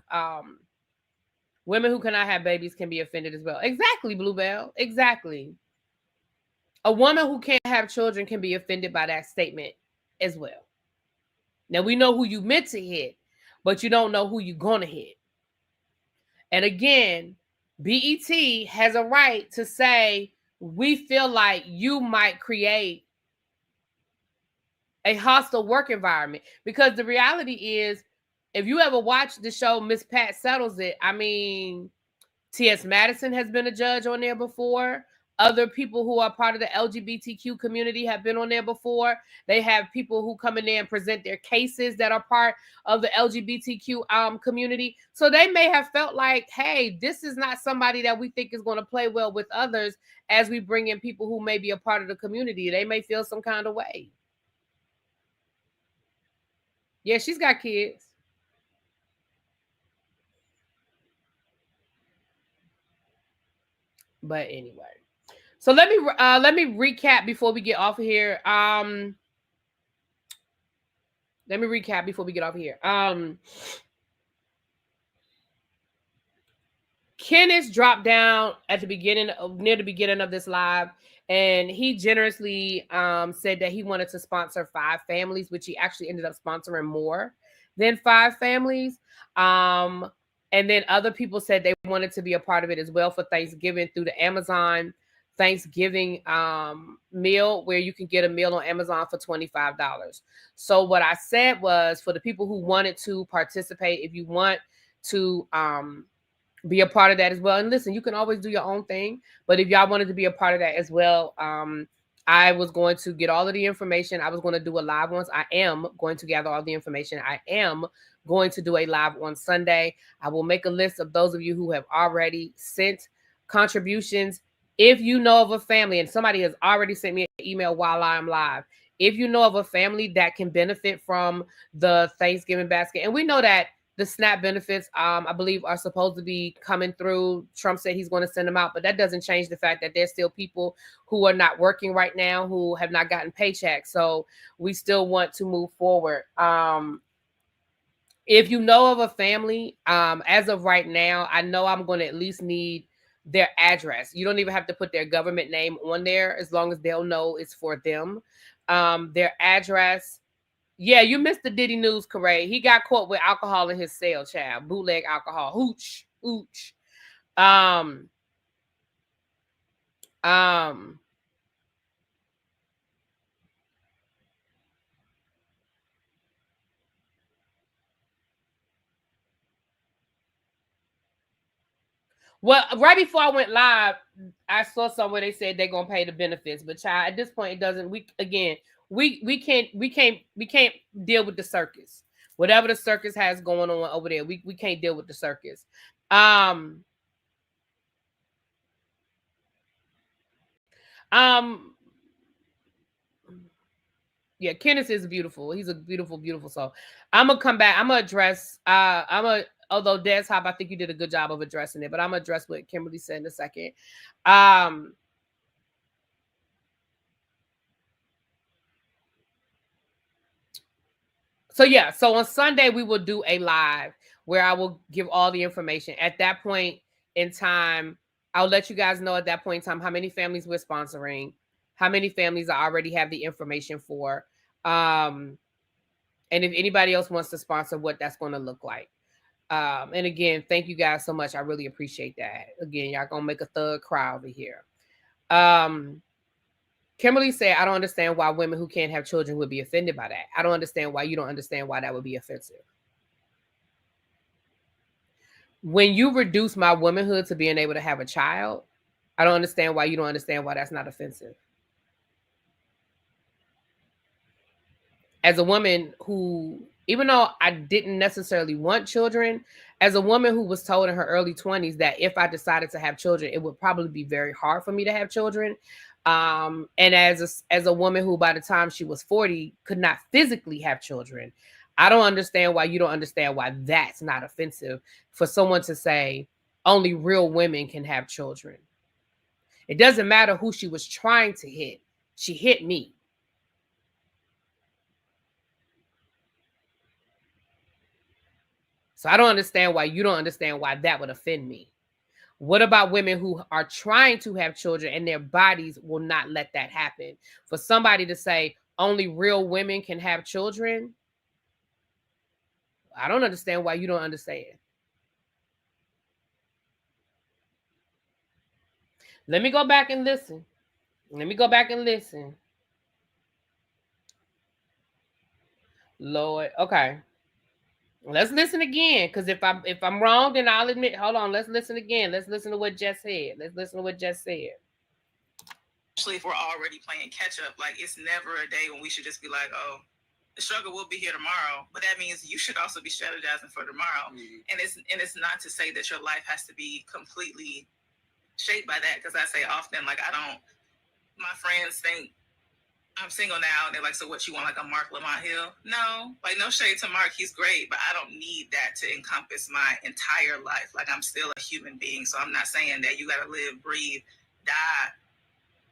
[SPEAKER 1] Women who cannot have babies can be offended as well. Exactly, Bluebell. Exactly. A woman who can't have children can be offended by that statement as well. Now we know who you meant to hit, but you don't know who you're gonna hit. And again, BET has a right to say, we feel like you might create a hostile work environment. Because the reality is, if you ever watched the show Ms.Pat Settles It, I mean, T.S. Madison has been a judge on there before. Other people who are part of the LGBTQ community have been on there before. They have people who come in there and present their cases that are part of the LGBTQ community. So they may have felt like, hey, this is not somebody that we think is going to play well with others as we bring in people who may be a part of the community. They may feel some kind of way. Yeah, she's got kids. But anyway. So let me recap before we get off of here. Let me recap before we get off of here. Kenneth dropped down at the beginning, near the beginning of this live, and he generously said that he wanted to sponsor 5 families, which he actually ended up sponsoring more than 5 families. And then other people said they wanted to be a part of it as well for Thanksgiving through the Amazon Thanksgiving meal, where you can get a meal on Amazon for $25. So what I said was, for the people who wanted to participate, if you want to be a part of that as well, and listen, you can always do your own thing, but if y'all wanted to be a part of that as well, I was going to get all of the information. I was going to do a live once. I am going to gather all the information. I am going to do a live on Sunday. I will make a list of those of you who have already sent contributions. If you know of a family, and somebody has already sent me an email while I'm live, if you know of a family that can benefit from the Thanksgiving basket, and we know that the SNAP benefits, I believe, are supposed to be coming through. Trump said he's going to send them out, but that doesn't change the fact that there's still people who are not working right now, who have not gotten paychecks. So we still want to move forward. If you know of a family, as of right now, I know I'm going to at least need their address. You don't even have to put their government name on there, as long as they'll know it's for them. Their address. Yeah, you missed the Diddy news, Corey. He got caught with alcohol in his cell, child. Bootleg alcohol. Hooch. Well, right before I went live, I saw somewhere they said they're gonna pay the benefits, but child, at this point, it doesn't. We can't deal with the circus. Whatever the circus has going on over there, we can't deal with the circus. Yeah, Kenneth is beautiful. He's a beautiful, beautiful soul. I'm gonna come back. I'm gonna address. Although Des Hop, I think you did a good job of addressing it, but I'm gonna address what Kimberly said in a second. So yeah, so on Sunday we will do a live where I will give all the information. At that point in time, I'll let you guys know at that point in time how many families we're sponsoring, how many families I already have the information for, and if anybody else wants to sponsor, what that's going to look like. And again, thank you guys so much. I really appreciate that. Again, y'all gonna make a thug cry over here. Kimberly said, I don't understand why women who can't have children would be offended by that. I don't understand why you don't understand why that would be offensive. When you reduce my womanhood to being able to have a child, I don't understand why you don't understand why that's not offensive. As a woman who, even though I didn't necessarily want children, as a woman who was told in her early 20s that if I decided to have children, it would probably be very hard for me to have children. And as a woman who by the time she was 40 could not physically have children, I don't understand why you don't understand why that's not offensive for someone to say only real women can have children. It doesn't matter who she was trying to hit. She hit me. So I don't understand why you don't understand why that would offend me. What about women who are trying to have children and their bodies will not let that happen? For somebody to say only real women can have children, I don't understand why you don't understand. Let me go back and listen. Lord, okay. Let's listen again, because if I'm wrong, then I'll admit. Hold on, let's listen again. Let's listen to what Jess said.
[SPEAKER 3] Especially if we're already playing catch up, like it's never a day when we should just be like, oh, the struggle will be here tomorrow. But that means you should also be strategizing for tomorrow. Mm-hmm. And it's not to say that your life has to be completely shaped by that, because I say often, like, my friends think I'm single now, and they're like, so what, you want like a Mark Lamont Hill? No, like no shade to Mark, he's great, but I don't need that to encompass my entire life. Like I'm still a human being, so I'm not saying that you gotta live, breathe, die,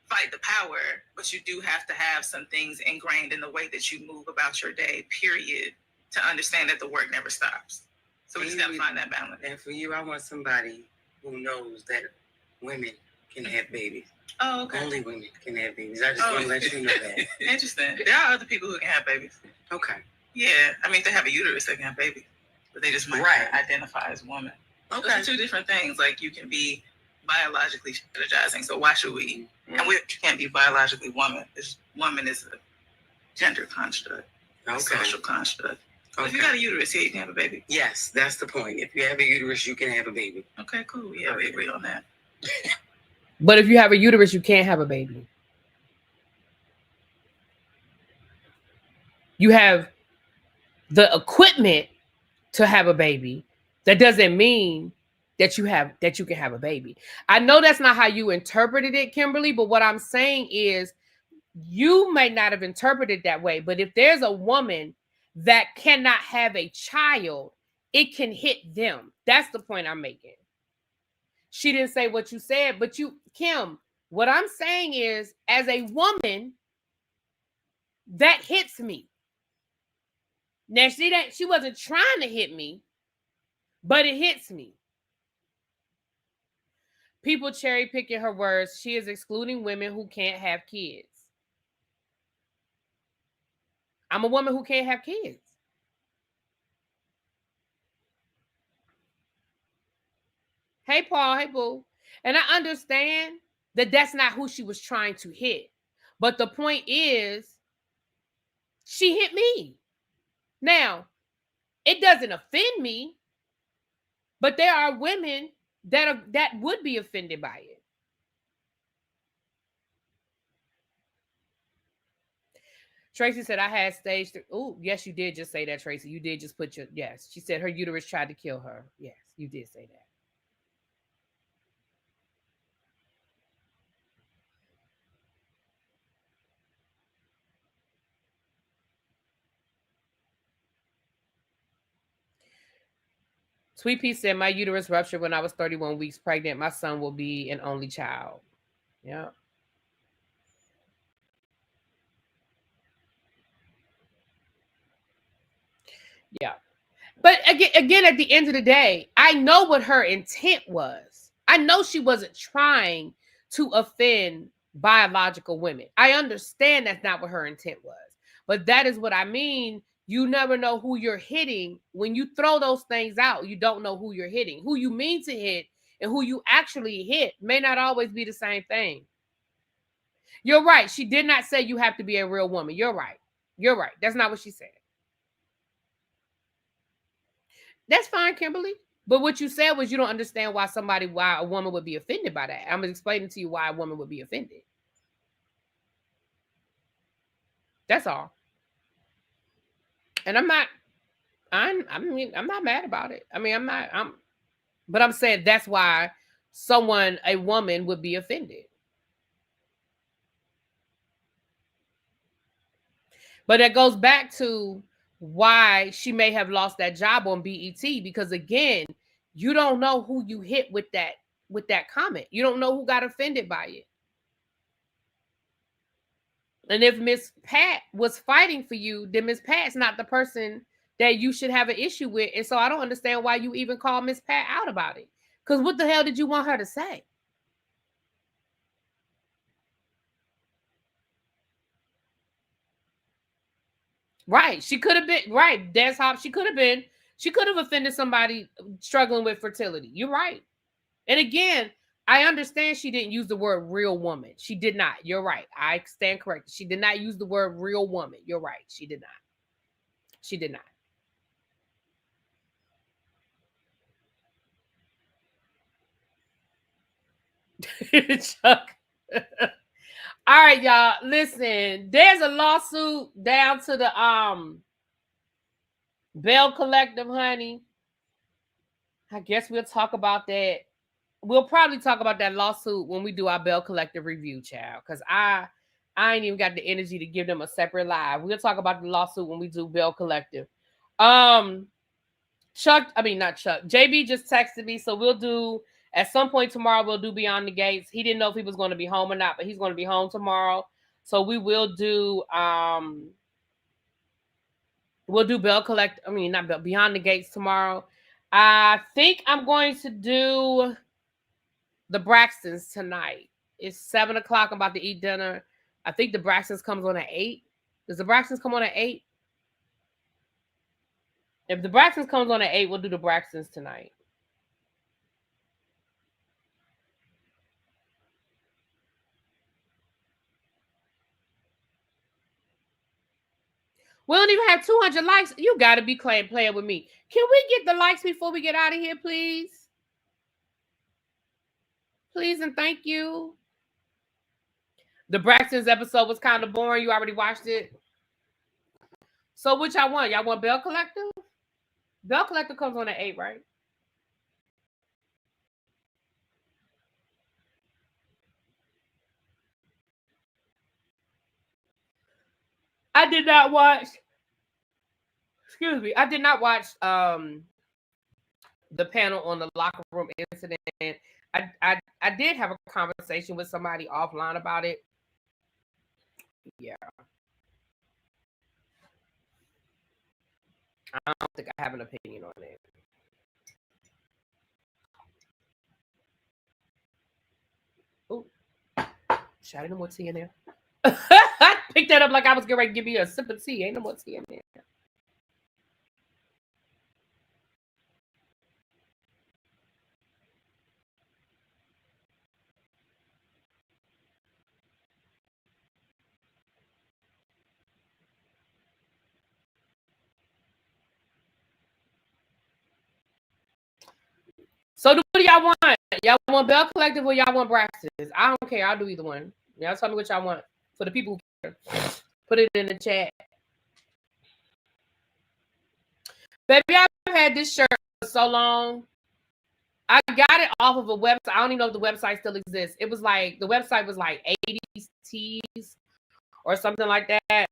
[SPEAKER 3] fight the power, but you do have to have some things ingrained in the way that you move about your day, period, to understand that the work never stops. So we just gotta find that balance.
[SPEAKER 4] And for you, I want somebody who knows that women can have babies.
[SPEAKER 3] Oh, okay.
[SPEAKER 4] Only women can have babies. I just want to let you know that.
[SPEAKER 3] Interesting. There are other people who can have babies.
[SPEAKER 4] Okay.
[SPEAKER 3] Yeah. I mean, if they have a uterus, they can have babies. But they just might identify as woman. Okay. Those are two different things. Like, you can be biologically strategizing. So why should we? And we can't be biologically woman. Woman is a gender construct. A social construct. Okay. If you got a uterus, yeah, you can have a baby.
[SPEAKER 4] Yes, that's the point. If you have a uterus, you can have a baby.
[SPEAKER 3] Okay, cool. Yeah, we agree on that.
[SPEAKER 1] But if you have a uterus, you can't have a baby. You have the equipment to have a baby. That doesn't mean that you can have a baby. I know that's not how you interpreted it, Kimberly, but what I'm saying is you may not have interpreted that way, but if there's a woman that cannot have a child, it can hit them. That's the point I'm making. She didn't say what you said, but Kim, what I'm saying is, as a woman, that hits me. Now, she wasn't trying to hit me, but it hits me. People cherry picking her words. She is excluding women who can't have kids. I'm a woman who can't have kids. Hey, Paul. Hey, boo. And I understand that that's not who she was trying to hit. But the point is, she hit me. Now, it doesn't offend me, but there are women that would be offended by it. Tracy said, I had stage 3. Oh, yes, you did just say that, Tracy. You did just put yes. She said her uterus tried to kill her. Yes, you did say that. Sweet Pea said, my uterus ruptured when I was 31 weeks pregnant. My son will be an only child. Yeah. Yeah. But again, at the end of the day, I know what her intent was. I know she wasn't trying to offend biological women. I understand that's not what her intent was. But that is what I mean. You never know who you're hitting. When you throw those things out, you don't know who you're hitting. Who you mean to hit and who you actually hit may not always be the same thing. You're right. She did not say you have to be a real woman. You're right. You're right. That's not what she said. That's fine, Kimberly. But what you said was you don't understand why a woman would be offended by that. I'm explaining to you why a woman would be offended. That's all. And I'm not mad about it. But I'm saying that's why a woman would be offended. But it goes back to why she may have lost that job on BET, because again, you don't know who you hit with that comment. You don't know who got offended by it. And if Ms.Pat was fighting for you, then Ms.Pat's not the person that you should have an issue with. And so I don't understand why you even call Ms.Pat out about it. Because what the hell did you want her to say? Right. She could have been, right. That's how she could have offended somebody struggling with fertility. You're right. And again, I understand she didn't use the word real woman. She did not. You're right. I stand corrected. She did not use the word real woman. You're right. She did not. She did not. Chuck. All right, y'all. Listen, there's a lawsuit down to the Bell Collective, honey. I guess we'll talk about that. We'll probably talk about that lawsuit when we do our Bell Collective review, child. Because I ain't even got the energy to give them a separate live. We'll talk about the lawsuit when we do Bell Collective. Not Chuck. JB just texted me, so we'll do at some point tomorrow. We'll do Beyond the Gates. He didn't know if he was going to be home or not, but he's going to be home tomorrow. So we will do Bell Collect. Not Bell, Beyond the Gates tomorrow. I think I'm going to do the Braxtons tonight. It's 7:00. I'm about to eat dinner. I think the Braxtons comes on at 8. Does the Braxtons come on at 8? If the Braxtons comes on at 8, we'll do the Braxtons tonight. We don't even have 200 likes. You got to be playing with me. Can we get the likes before we get out of here, please? Please and thank you. The Braxtons episode was kind of boring. You already watched it. So which y'all want? Y'all want Bell Collective? Bell Collective comes on at 8, right? I did not watch the panel on the locker room incident. I did have a conversation with somebody offline about it. Yeah. I don't think I have an opinion on it. Oh, should I no more tea in there? I picked that up like I was getting ready to give you a sip of tea. Ain't no more tea in there. So what do y'all want? Y'all want Bell Collective or y'all want Braxtons? I don't care. I'll do either one. Y'all tell me what y'all want. For the people who care, put it in the chat. Baby, I've had this shirt for so long. I got it off of a website. I don't even know if the website still exists. It was like, the website was like 80s Tees or something like that.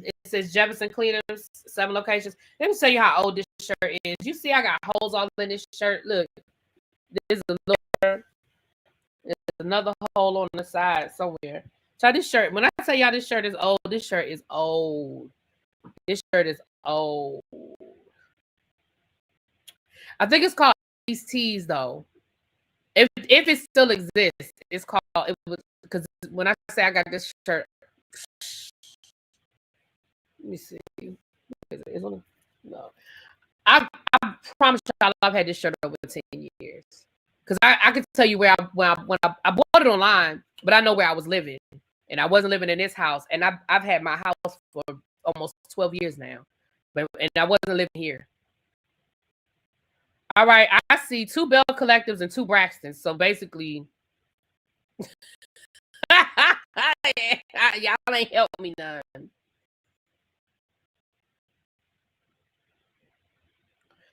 [SPEAKER 1] It says Jefferson Cleaners, 7 locations. Let me tell you how old this shirt is. You see I got holes all in this shirt. Look, there's another hole on the side somewhere. So this shirt, when I tell y'all this shirt is old, this shirt is old. This shirt is old. I think it's called These Teas though. If it still exists, it's called it was because when I say I got this shirt, let me see. It's on no. I promise y'all I've had this shirt over 10 years. Because I can tell you where I bought it online, but I know where I was living. And I wasn't living in this house. And I've had my house for almost 12 years now. And I wasn't living here. All right, I see 2 Bell Collectives and 2 Braxtons. So basically, y'all ain't helped me none.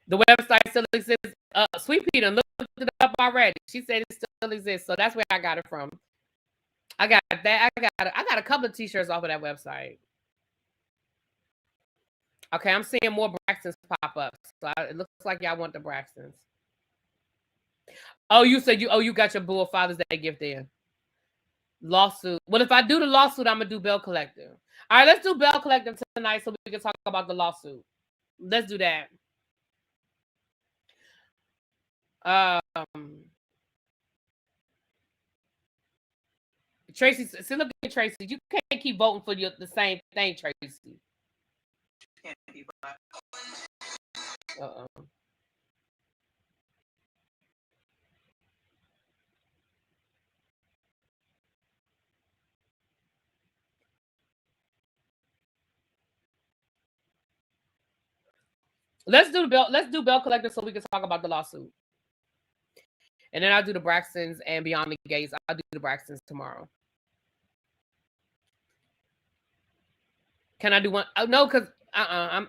[SPEAKER 1] The website still exists. Sweet Peter looked it up already. She said it still exists. So that's where I got it from. I got that. I got a couple of t-shirts off of that website. Okay, I'm seeing more Braxtons pop up. So it looks like y'all want the Braxtons. Oh, you said you got your Bull Father's Day gift there. Lawsuit. Well, if I do the lawsuit, I'm gonna do Bell Collective. All right, let's do Bell Collective tonight so we can talk about the lawsuit. Let's do that. Tracy, see, look at Tracy. You can't keep voting for the same thing, Tracy.
[SPEAKER 3] Can't be black.
[SPEAKER 1] Let's do Bell Collective so we can talk about the lawsuit. And then I'll do the Braxtons and Beyond the Gates. I'll do the Braxtons tomorrow. Can I do one? Oh, no, because I'm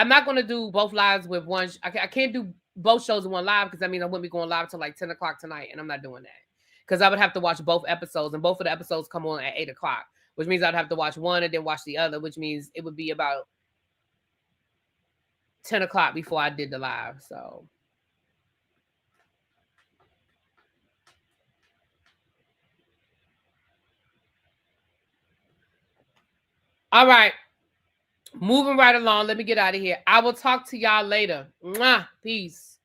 [SPEAKER 1] not gonna do both lives with one. I can't do both shows in one live because that means I wouldn't be going live till like 10 o'clock tonight, and I'm not doing that because I would have to watch both episodes, and both of the episodes come on at 8 o'clock, which means I'd have to watch one and then watch the other, which means it would be about 10 o'clock before I did the live. So. All right. Moving right along. Let me get out of here. I will talk to y'all later. Mwah. Peace.